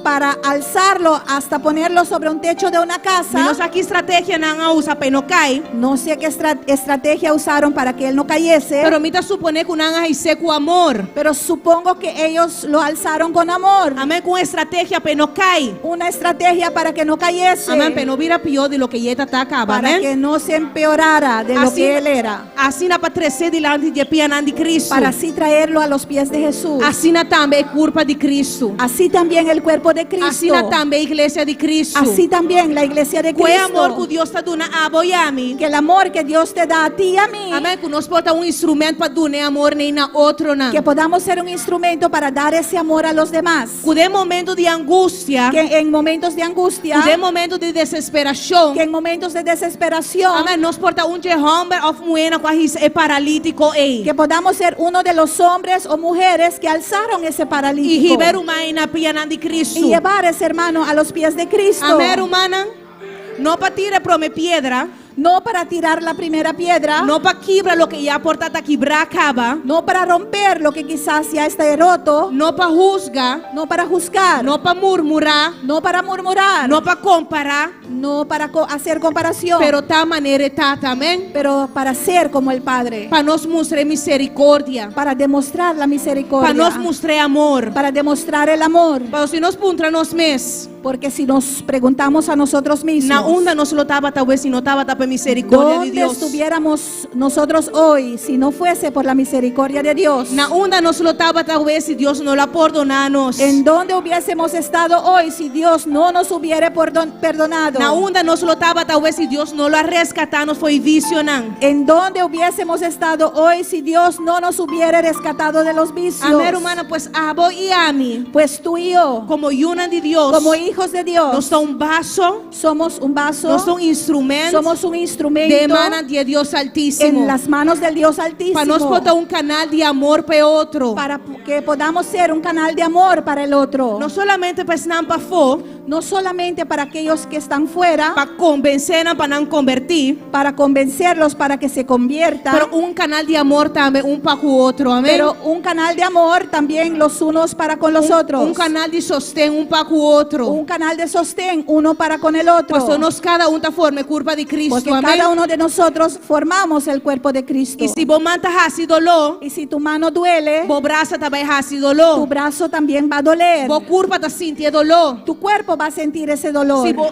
para alzarlo hasta ponerlo sobre un techo de una casa. Nós aqui estratégia não usa para não cair. No sé qué estrategia usaron para que él no cayese, Pero me supone que não receber com amor. pero supongo que ellos lo alzaron con amor. Amém, com estratégia para não cair. Una estrategia para que no cayese, Amém, para não vira pior de lo que ele está acabando. para que no se empeorara de lo que él era, Assim na para trazer delante de piano de Cristo. para así traerlo a los pies de Jesús. Assim também culpa de Cristo. Así también el cuerpo de Cristo. Assim também a igreja de Cristo. Así también la iglesia de Que amor que Cristo. Deus está dando a você e a mim. Que el amor que Dios te da a ti y a mí, Amém, que nós porta instrumento para dar amor nem na outro não. que podamos ser un instrumento para dar ese amor a los demás. Que de momento de angústia, Que en momentos de angustia, que de momento de desesperação, que en momentos de desesperación, amém, nós porta homem ou mulher que é paralítico aí. que podamos ser uno de los hombres o mujeres que alzaron ese E paralítico river uma na piana de Cristo. y llevar a ese hermano a los pies de Cristo. Amém, humana. Não para tirar para me pedra, No para tirar la primera piedra, não para quebrar lo que já porta tá quebrar acaba, no para romper lo que quizás ya está roto, não para juzgar, no para juzgar, não para murmurar, no para murmurar, não para comparar, no para hacer comparación, pero ta maneira está também pero para ser como el Padre, para nos mostrar misericórdia, para demostrar la para misericordia, nos mostrar amor. para demostrar el amor. Pero se nos puntra nos mes, Porque si nos preguntamos a nosotros mismos, na onda nos lo tava talvez se não tava para misericórdia de ¿dónde Deus. estuviéramos nosotros hoy si no fuese por la misericordia de Dios? Na onda nos lo tava talvez se Deus não la perdonanos. ¿En dónde hubiésemos estado hoy si Dios no nos hubiera perdonado? Na onda nos lo tava talvez se Deus não la rescatanos foi visionan. ¿En dónde hubiésemos estado hoy si Dios no nos hubiera rescatado de los vicios? Amém, hermana, pues abo e a mim, Pues tú y yo, como una de Deus, como hijos de Dios, nós somos vaso, somos un vaso, nós somos instrumento somos un instrumento de mana de Deus Altíssimo. en las manos del Dios Altísimo, Para nós botar canal de amor para outro. para que podamos ser un canal de amor para el otro. Não solamente para não para fo, no solamente para aquellos que están fuera, para convencer, para não convertir, para convencerlos para que se conviertan, pero canal de amor também, para o outro, amém? pero un canal de amor también los unos para con los otros. Canal de sostén, para o outro. Un canal de sostén, uno para con el otro. Pastor, nós cada tá forma curva de Cristo, Porque amém? cada uno de nosotros formamos el cuerpo de Cristo. E se você manta hasi dolor, Y si tu mano duele, bo braça também hasi tu dolor. brazo también va a doler. Bo curva tá sentir dolor. Tu cuerpo va a sentir ese dolor. Se bo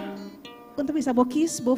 quanto pensa boquis, bo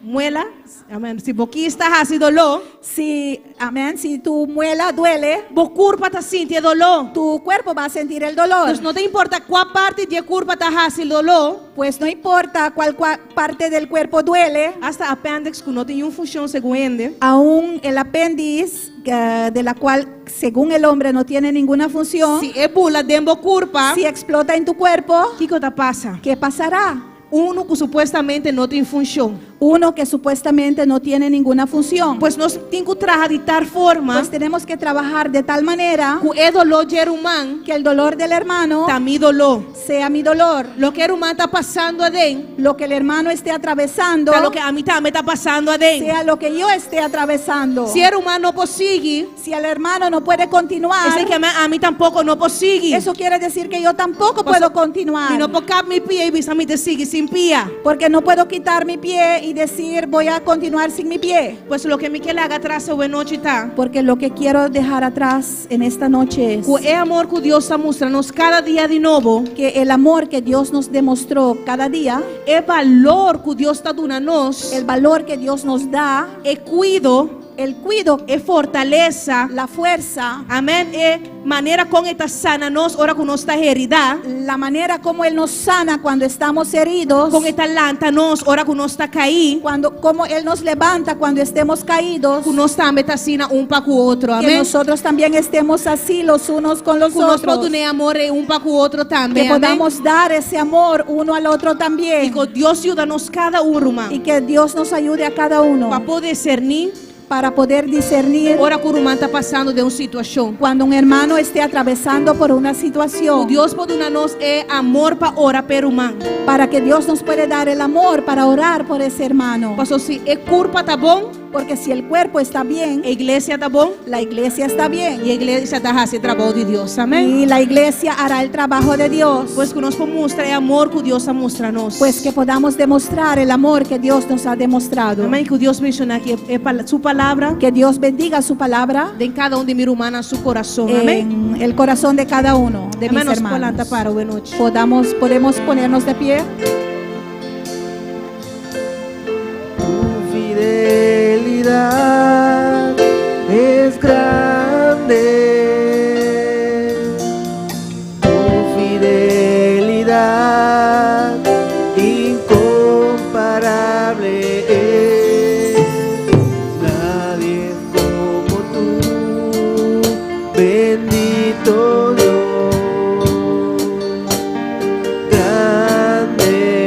muela, amém? Se boquis tá hasi dolor, Si, amén, si tu muela duele, bo curva tá sentir dolor. tu cuerpo va a sentir el dolor. Então não te importa qual parte de curva tá hasi dolor, Pues no importa cuál parte del cuerpo duele, hasta appendix que não tem função segundo. aún el apéndice, de la cual según el hombre no tiene ninguna función, Se é bula dentro curva, si explota en tu cuerpo, que coisa passa? ¿qué pasará? Uno que supostamente não tem função. Uno que supuestamente no tiene ninguna función. Pues nós temos que trabalhar de tal forma Pues tenemos que trabajar de tal manera que o dolor de humano que el dolor del hermano tá mi dolor. sea mi dolor. Lo que o humano está passando adentro, Lo que el hermano esté atravesando tá lo que a mim também está passando adentro. sea lo que yo esté atravesando. Se o humano não consegue, Si el hermano no puede continuar, é que a mim tampouco não consegue. eso quiere decir que yo tampoco puedo continuar. E não pode caber mi pie e bisa me te sigue sem pia. Porque no puedo quitar mi pie y decir voy a continuar sin mi pie. Pues lo que me quer haga atrás hoje noite tá. Porque lo que quiero dejar atrás en esta noche es Que é amor que Deus está mostrando cada dia de novo. que el amor que Dios nos demostró cada día, É valor que Deus está dando a nós. el valor que Dios nos da, É cuido, el cuido, é fortaleza. la fuerza, Amém? É maneira como está sana nós, ora que nós está herida. la manera como Él nos sana cuando estamos heridos, Como está lanta nós, ora que nós está caído. como Él nos levanta cuando estemos caídos, Que nós também está sina para o outro. que Amém? nosotros también estemos así los unos con los Que nós otros, podemos amor para o outro também. que Amém? podamos dar ese amor uno al otro E también, que Deus ajuda-nos cada irmão. y que Dios nos ayude a cada uno Para poder discernir, para poder discernir ora que o irmão está passando de uma situação. cuando un hermano esté atravesando por una O situación, Deus pode dar-nos é amor para orar pelo irmão. para que Dios nos puede dar el amor para orar por ese hermano. Pastor, se é culpa tá bom, Porque si el cuerpo está bien, a igreja tá bom, la iglesia está bien. e a igreja está fazendo trabalho de Deus. Amém? Y la iglesia hará el trabajo de Dios. Pois que nós podemos mostrar é amor que Deus está mostrando a nós. Pues que podamos demostrar el amor que Dios nos ha demostrado. Amém? Que Deus menciona aqui é sua palavra Que Dios bendiga su palabra de cada um de minha irmã no seu coração. Amém? en el corazón de cada uno de mis Amém? Nós hermanos. planta para hoje noite. Podemos ponernos de pie. Tu fidelidad es grande. Tu fidelidad incomparable es. Nadie como tú, bendito Dios. Grande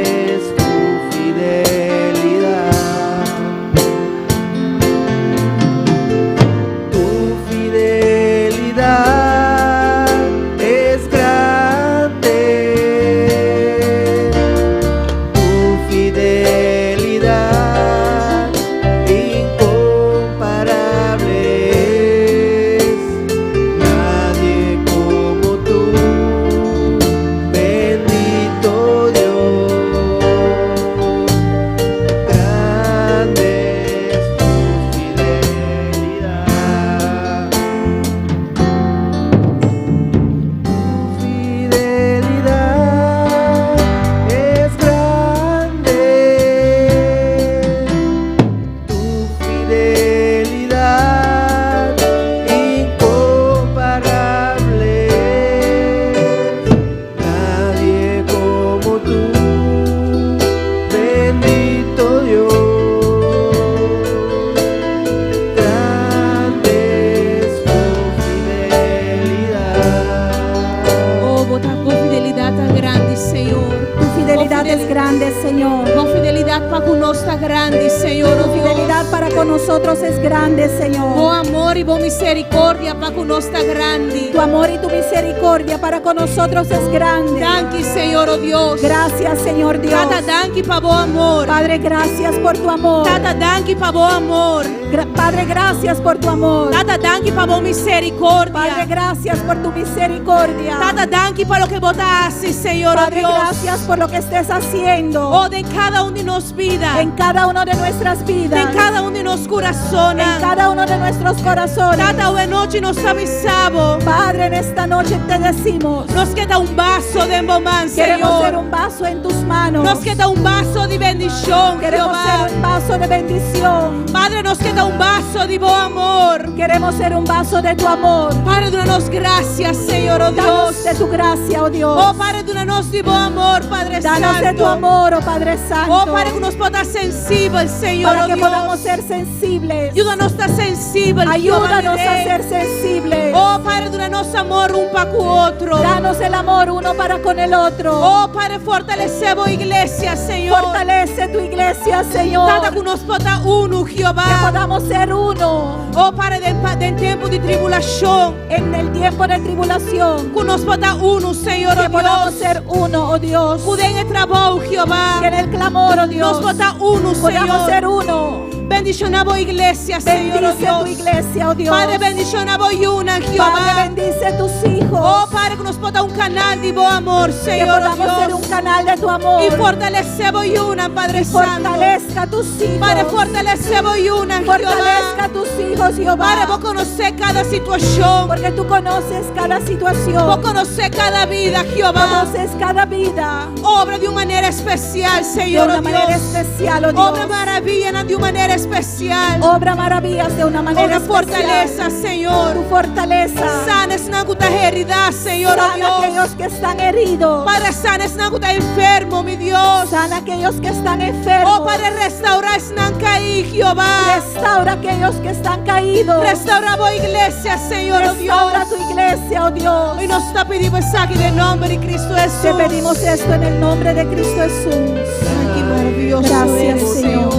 nosotros es grande, Bo Señor. amor y bo misericordia para con nos está grande. Tu amor y tu misericordia para con nosotros es grande. Danki, Señor, oh Dios. Gracias, Señor Dios. Tata, danki pa bo amor. Padre, gracias por tu amor. Tata, danki pa bo amor. Padre, gracias por tu amor. Tata, danki pa bo Padre, misericordia. gracias por tu misericordia. Tata, danki pa lo que vota hace, Señor, oh Padre, Dios. gracias por lo que estés haciendo Oh, de cada uno de nos vida. en cada uno de nuestras vidas, De cada uno de nos corazones. en cada uno de nuestros corazones. Tata, hoy noche nos avisamos. Padre, en esta noche te decimos, Nos queda un vaso de embomán, queremos ser Señor. un vaso en tus manos. Nos queda un vaso de bendición, Queremos Jehová. ser un vaso de bendición. Padre, nos queda un vaso de buen amor. Queremos ser un vaso de tu amor. Padre, danos gracias, Señor, oh Danos Dios. de tu gracia, oh Dios. Oh, Padre, danos de buen amor, Padre Danos Santo. de tu amor, oh Padre Santo. Oh, Padre, que nos pueda sensible, Señor, para oh que Dios. podamos ser sensibles. Ayúdanos a estar sensible, Ayúdanos Jehová, a ser sensibles. Oh, Padre, danos amor un para con otro. Danos el amor uno para con el otro. Oh, Padre, fortalecemos iglesia, Señor. Fortalece tu iglesia, Señor. Tata, que nos pueda uno, Que Jehová. podamos ser uno Oh, Padre, del tiempo de tribulación. en el tiempo de tribulación. Que nos pueda uno, Señor, Que oh podamos Dios. ser uno, oh Dios. Que en el trabajo, Jehová. Que en el clamor, oh Dios, Nos pueda uno, podamos Señor. ser uno. Bendicionamos iglesia, Señor, oh Bendice tu Dios. iglesia, oh Dios. Padre, bendicionamos una, Padre, Jehová. bendice tus hijos. Oh, Padre, que nos pueda un canal de buen amor, que Señor, oh podamos ser Dios. un canal de tu amor. Y fortalecemos una, Padre Santo. Fortalezca a tus hijos. Padre, fortalecemos una, Fortalezca a Jehová. tus hijos, Jehová. Padre, vos conocés cada situación. Porque tú conoces cada Vos situación. conocés cada vida, Jehová. Conoces cada vida. Obra de una manera especial, De Señor, una oh manera Dios. especial, oh Obra Dios. maravilla de una manera especial. Obra maravillas de una manera Obra fortaleza, especial. Señor. Tu fortaleza. Sana es naguta herida, Señor, oh Sana Dios. aquellos que están heridos. Padre, sana es naguta enfermo, mi Dios. Sana aquellos que están enfermos. Oh, Padre, restaura es nancaí, Jehová. Restaura aquellos que están caídos. Restaura la iglesia, Señor, oh Restaura Dios. tu iglesia, oh Dios. Hoy nos está pidiendo aquí en el nombre de Cristo Jesús. Te pedimos esto en el nombre de Cristo Jesús. Ay, qué maravilloso Gracias, eres, Señor.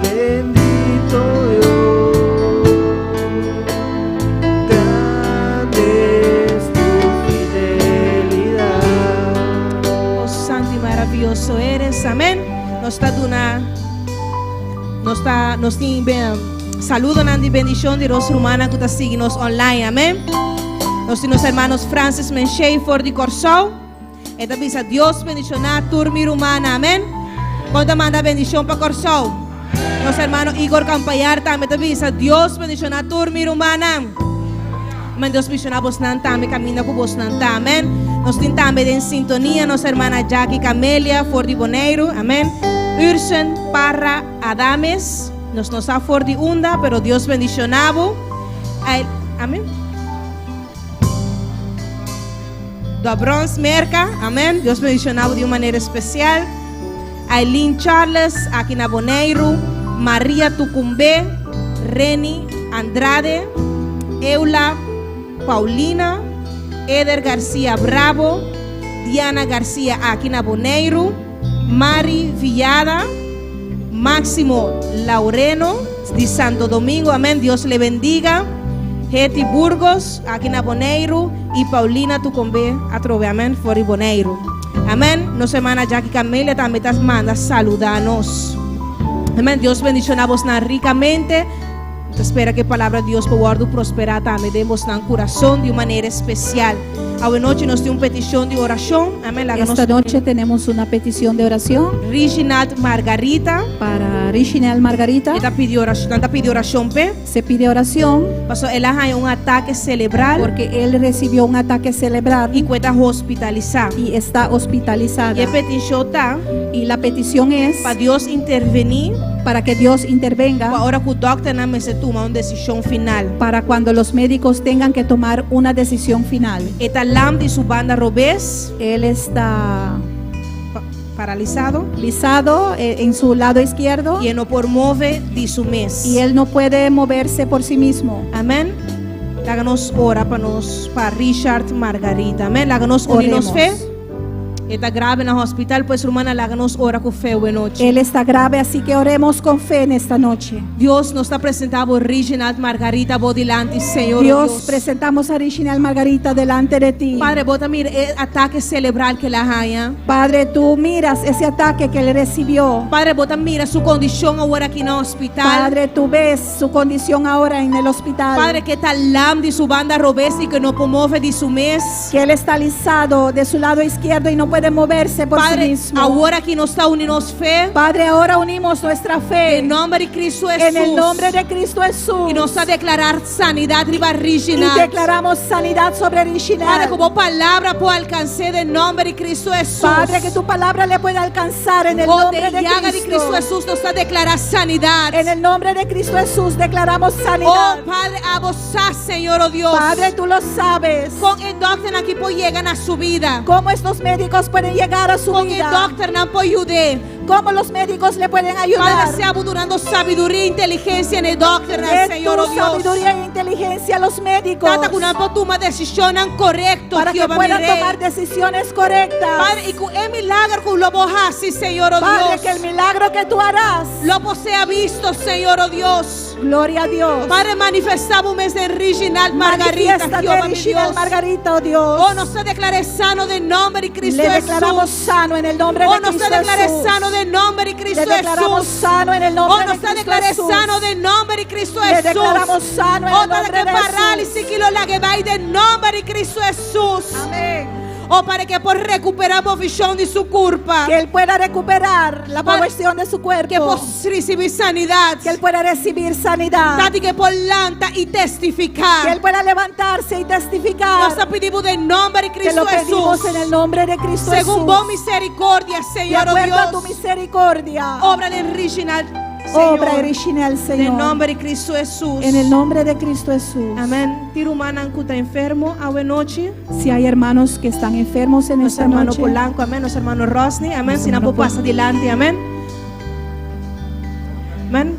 Bendito Dios, grande es tu fidelidad. Oh, santo y maravilloso eres. Amén. Nos está dando nos tiene saludo y bendición de los hermanos que están siguiendo online. Amén. Nos hermanos Francis Menchey for de Corsau. Esta visa Dios bendicionar turmi humana. Amén. Cuánta manda bendición para Corsau. Nos hermanos Igor Campayar también te visa Dios bendicionar turmi humana. Amén. Dios bendicionar vos también camina con vos amén. Nos tienen también en sintonía nos hermana Jackie Camelia for de Boneiro. Amén. Ursen Parra Adames. Nos ha for de Unda, pero Dios bendicionado. Amén. Do Bronze Merca, amén. Dios bendicionado de una manera especial. Aileen Charles, aquí en Boneiro. María Tucumbe, Reni Andrade, Eula Paulina, Eder García Bravo, Diana García, aquí en Boneiro. Mari Villada, Máximo Laureno, de Santo Domingo, amén. Dios le bendiga. Heti Burgos, aquí en Boneiro, y Paulina Tucumbe, a trove, amén, for Boneiro. Amén. Nos hermana Jackie Camelia también te manda saludarnos. Amén. Dios bendicionamos ricamente. Te espera que palabra de Dios pueda prosperar también demos en corazón de una manera especial. Hoy noche nos dio una petición de oración. Amén. Esta noche tenemos una petición de oración Reginald Margarita. para Reginald Margarita. Ella pidió oración, pe. Se pide oración Pasó, él ha un ataque cerebral porque él recibió un ataque cerebral y cuesta hospitalizar. y está hospitalizada. Y petición está Y la petición es para Dios intervenir. para que Dios intervenga Ahora que el doctor no se toma una decisión final. para cuando los médicos tengan que tomar una decisión final. Esta lam de su banda robés Él está paralizado lisado en su lado izquierdo y no por move de su mes. y él no puede moverse por sí mismo. Amén. Háganos ora para Richard Margarita. Amén. Háganos unirnos Oremos. fe. está grave en el hospital, pues hermana, háganos ora con fe buena noche. Él está grave, así que oremos con fe en esta noche. Dios nos está presentando Reginald Margarita Bodilante, Señor Dios, presentamos a Reginald Margarita delante de ti. Padre, vos también el ataque cerebral que la haya. Padre, tú miras ese ataque que él recibió. Padre, vos también mira su condición ahora aquí en el hospital. Padre, tú ves su condición ahora en el hospital. Padre, que está lam de su banda robesa y que no puede mover de su mes. Que él está alisado de su lado izquierdo y no puede moverse por Padre, sí mismo. ahora aquí nos está unidos fe. Padre, ahora unimos nuestra fe. En nombre de Cristo Jesús. En el nombre de Cristo Jesús. Y nos va a declarar sanidad riba Y Reginald. declaramos sanidad sobre Padre, Reginald. como palabra puede alcanzar en nombre de Cristo Jesús. Padre, que tu palabra le pueda alcanzar en el Oh, nombre de de llaga de Cristo Cristo. Jesús nos va a declarar sanidad. En el nombre de Cristo Jesús declaramos sanidad. Oh, Padre, a vos, Señor, oh Dios. Padre, tú lo sabes. Con el doctor aquí pues llegan a su vida. Cómo estos médicos pueden llegar a su Con el vida. doctor no puede ayudar. Cómo los médicos le pueden ayudar. Padre, sea durando sabiduría e inteligencia en el doctor, De Señor, tu oh Dios. sabiduría e inteligencia a los médicos. Tata con una toma decisión correcta, para que Jehová, puedan mi rey. tomar decisiones correctas. Padre, y con el milagro que lo vos haces, Señor, oh Padre, Dios. que el milagro que tú harás, Lo sea visto, Señor, oh Dios. gloria a Dios. Padre, manifestamos un mes de Reginald Margarita, Manifiéstate, Jehová, mi Reginald Dios. Margarita, oh Dios. Oh, nos se declare sano de nombre de Cristo Le declaramos Jesús. sano en el nombre Oh, de nos Cristo se declare Jesús. sano de nombre de Cristo Le declaramos Jesús. sano en el nombre Oh, de nos se Cristo declare Jesús. sano de nombre de Cristo Le Jesús. declaramos sano en Oh, el para nombre que de parálisis Jesús. que lo la que va de nombre de Cristo Jesús. Amén. Oh, para que por recuperar posición de su culpa. Que él pueda recuperar la Padre, provisión de su cuerpo. Que por recibir sanidad. Que él pueda recibir sanidad. Tati que por lanta y testificar. Que él pueda levantarse y testificar. Nos pedimos de nombre de Que Cristo lo pedimos Jesús. en el nombre de Cristo Según Jesús. vos misericordia, De Señor, oh acuerdo a tu Dios. misericordia. Obra de Reginald, Obra Señor. original, En Señor. el nombre de Cristo Jesús. En el nombre de Cristo Jesús. Amén. Tiro manan que está enfermo, a noche. Si hay hermanos que están enfermos en Nuestro esta hermano noche, Polanco, amén. Nuestro hermano Rosny, amén. Si no hermano pasa adelante, amén. Amén.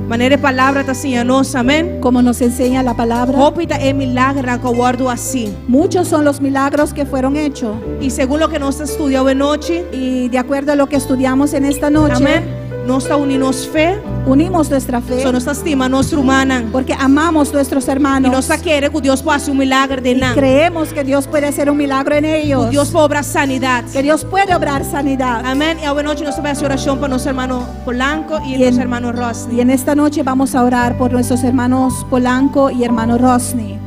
Manera de palabra está señalosa, amén. como nos enseña la palabra, Hopita es milagro que guardo así. muchos son los milagros que fueron hechos. Y según lo que nos estudiado en noche, Y de acuerdo a lo que estudiamos en esta noche, amén. Nos está unidos fe, unimos nuestra fe so nos estima nuestro humana. porque amamos nuestros Y hermanos nos quiere que Dios pueda hacer un milagro de y nada. creemos que Dios puede hacer un milagro en ellos, Dios puede obrar sanidad. que Dios puede obrar sanidad. Amén. Y ahora noche nos va a hacer oración para nuestro hermano Polanco y Y nuestro en- hermano Y Rosny. en esta noche vamos a orar por nuestros hermanos Polanco y hermano Rosny.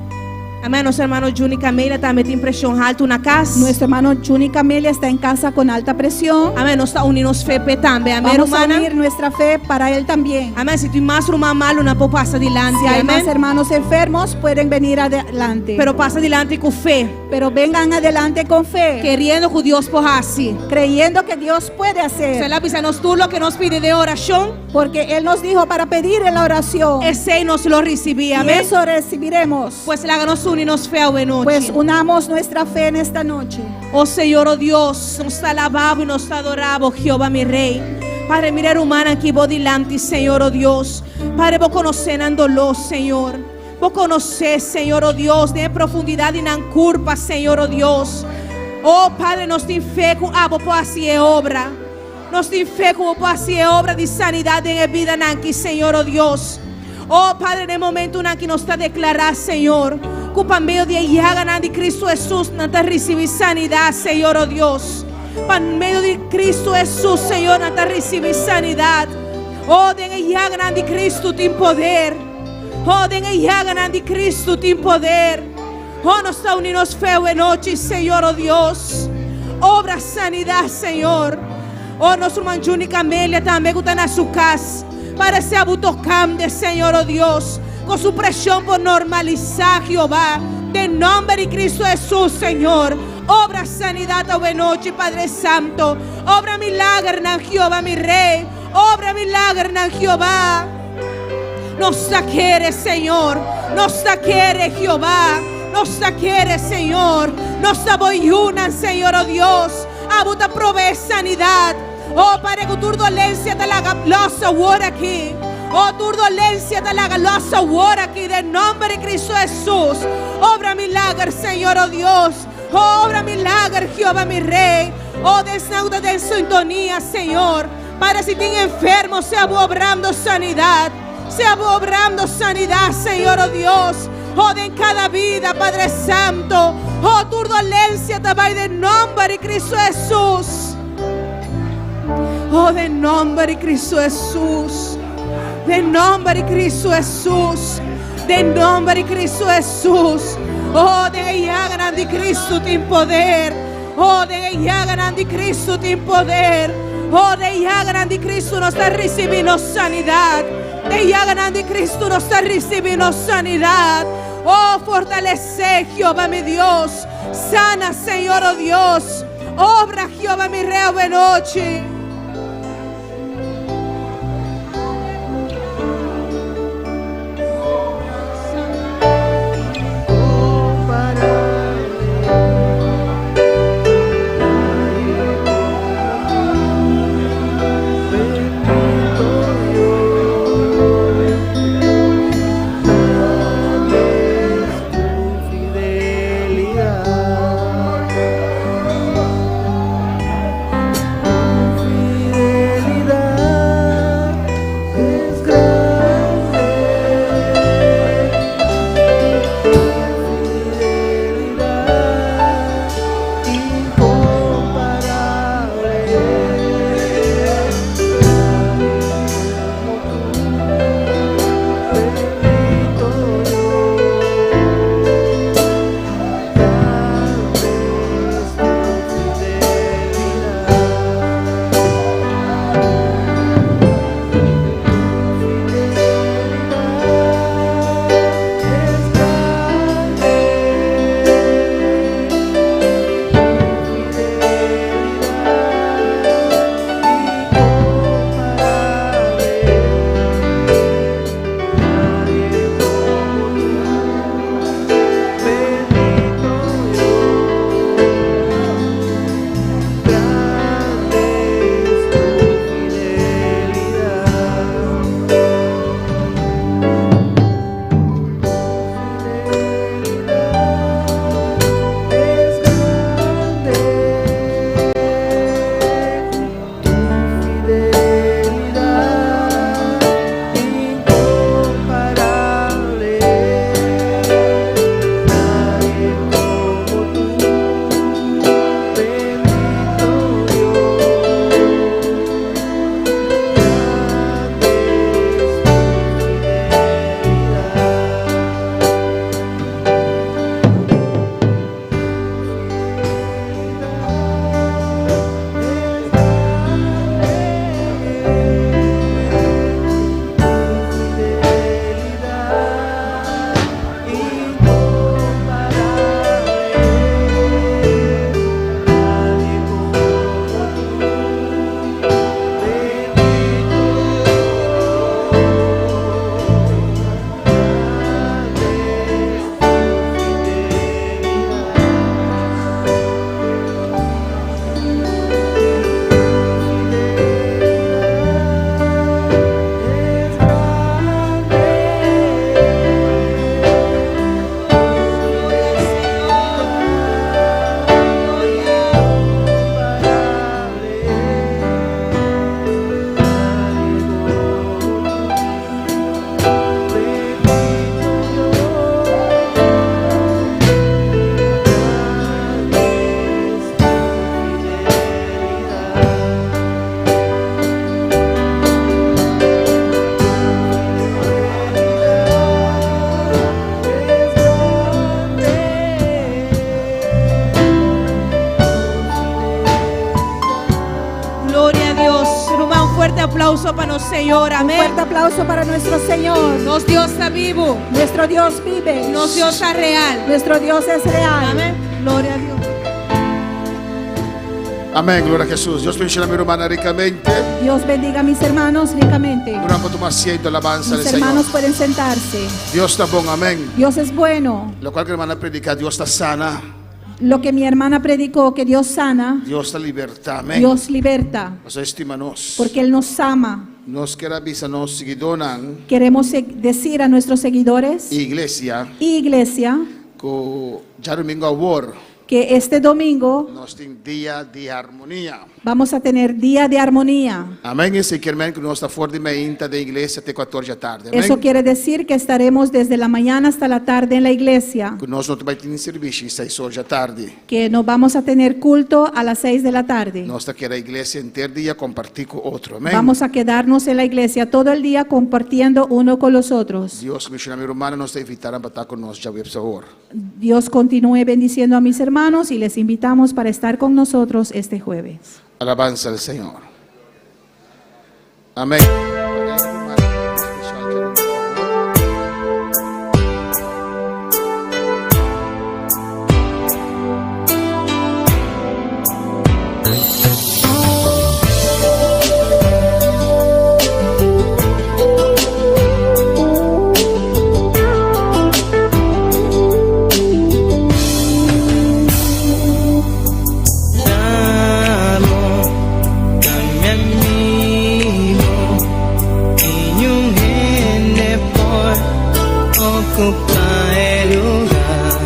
Amén. Nuestro hermano Juni Camila también tiene presión alta en la casa. Nuestro hermano Juni Camelia está en casa con alta presión. Amén. Nos está unidos fe pe también. Amén, Vamos a hermana. unir nuestra fe para él también. Amén. Si tú más rumá malo, no puedo pasar adelante. Si hay más Amén. hermanos enfermos, pueden venir adelante. Pero pasa adelante con fe. Pero vengan adelante con fe, Queriendo que Dios pueda hacer. creyendo que Dios puede Se hacer. la pisa nos tú lo que nos pide de oración. Porque Él nos dijo para pedir en la oración. Ese nos lo recibí. Y Amén. eso recibiremos. Pues la nos unirnos fe a noche. Pues unamos nuestra fe en esta noche. Oh Señor, oh Dios, nos alabamos y nos adoramos, Jehová mi Rey. Padre, mira hermana aquí vos delante, Señor, oh Dios. Padre, vos conocenándolo, Señor. Vos conocés, Señor, oh Dios, de profundidad y en curva, Señor, oh Dios. Oh Padre, nos ten fe que vos podés hacer obra. Nos ten fe que vos podés hacer obra de sanidad en la vida, Nanki, Señor, oh Dios. Oh Padre, en el momento en que nos está declarar, Señor, que para medio de llaga de Cristo Jesús, no te recibir sanidad, Señor, oh Dios. Para medio de Cristo Jesús, Señor, no te recibir sanidad. Oh, de llaga de Cristo tem poder. Oh, de llaga de Cristo tem poder. Oh, nos está unidos feo en noche, Señor, oh Dios. Obra sanidad, Señor. Oh, nuestro hermano Juni Camelia también que está en su casa. Para ese autocambio, Señor, oh Dios. Con su presión por normalizar, Jehová. De nombre de Cristo Jesús, Señor. Obra sanidad hoy noche, Padre Santo. Obra milagro en Jehová, mi Rey. Obra milagro en Jehová. Nos quiere, Señor. Nos quiere, Jehová. Nos quiere, Señor. Nos aboyunan, Señor, oh Dios. Abuta provee sanidad. Oh, Padre, que tu dolencia te la galosa ahora aquí. Oh, tu dolencia te la galosa ahora aquí. De nombre de Cristo Jesús. Obra milagro, Señor, oh Dios. Obra milagre, Jehová mi Rey. Oh, desnuda de sintonía, Señor. Padre, si tiene enfermo, sea obrando sanidad. Sea obrando sanidad, Señor, oh Dios. Oh, en cada vida, Padre Santo. Oh, tu dolencia te va a ir de nombre de Cristo Jesús. Oh, de nombre de Cristo Jesús. De nombre de Cristo Jesús. De nombre de Cristo Jesús. Oh, de llaga de Cristo tem poder. Oh, de llaga de Cristo tem poder. Oh, de llaga de Cristo nos está recibiendo sanidad. De llaga de Cristo nos está recibiendo sanidad. Oh, fortalece, Jehová mi Dios. Sana, Señor, oh Dios. Obra, Jehová mi Rey, buena noche. aplauso para nuestro Señor, Un amén. fuerte aplauso para nuestro Señor. Nos Dios está vivo, Nuestro Dios vive. nos Dios está real, Nuestro Dios es real. amén. Gloria a Dios. Amén, gloria a Jesús. Dios bendiga a mi hermana ricamente. Dios bendiga a mis hermanos ricamente. Durante tu asiento, alabanza Mis del hermanos Señor. pueden sentarse. Dios está bueno, amén. Dios es bueno. Lo cual que hermana predica, Dios está sana, Lo que mi hermana predicó, que Dios sana, Dios está libertad, amén. Dios liberta, Nos estima-nos. porque Él nos ama. Nos quer avisar-nos seguidonan, Queremos decir a nuestros seguidores iglesia, y iglesia que ya domingo awor, que este domingo nos tem dia de harmonia. vamos a tener día de armonía. Amém? Isso quer dizer que nós está fora de meia da igreja até 14 da tarde. Amém? Eso quiere decir que estaremos desde la mañana hasta la tarde en la iglesia, Que nós não vamos ter serviço às 6 horas da tarde. que no vamos a tener culto a las 6 de la tarde. Nós está querendo a igreja inteiro dia compartilhar com outro. Amém? Vamos a quedarnos en la iglesia todo el día compartiendo uno con los otros. Deus, que me meu irmão, nos está invitando a estar conosco já essa hora. Dios continúe bendiciendo a mis hermanos y les invitamos para estar con nosotros este jueves. Alabanza al Senhor. Amém. Ocupa el lugar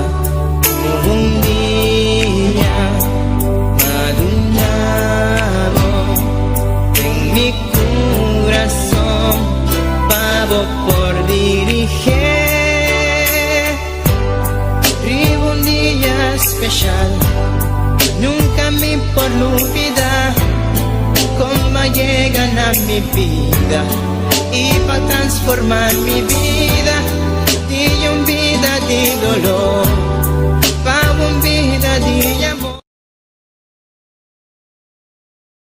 como un día maduramos en mi corazón, pavo por dirigir. Vivo un día especial, nunca me por olvidar cómo llegan a mi vida y para transformar mi vida. Y un vida de dolor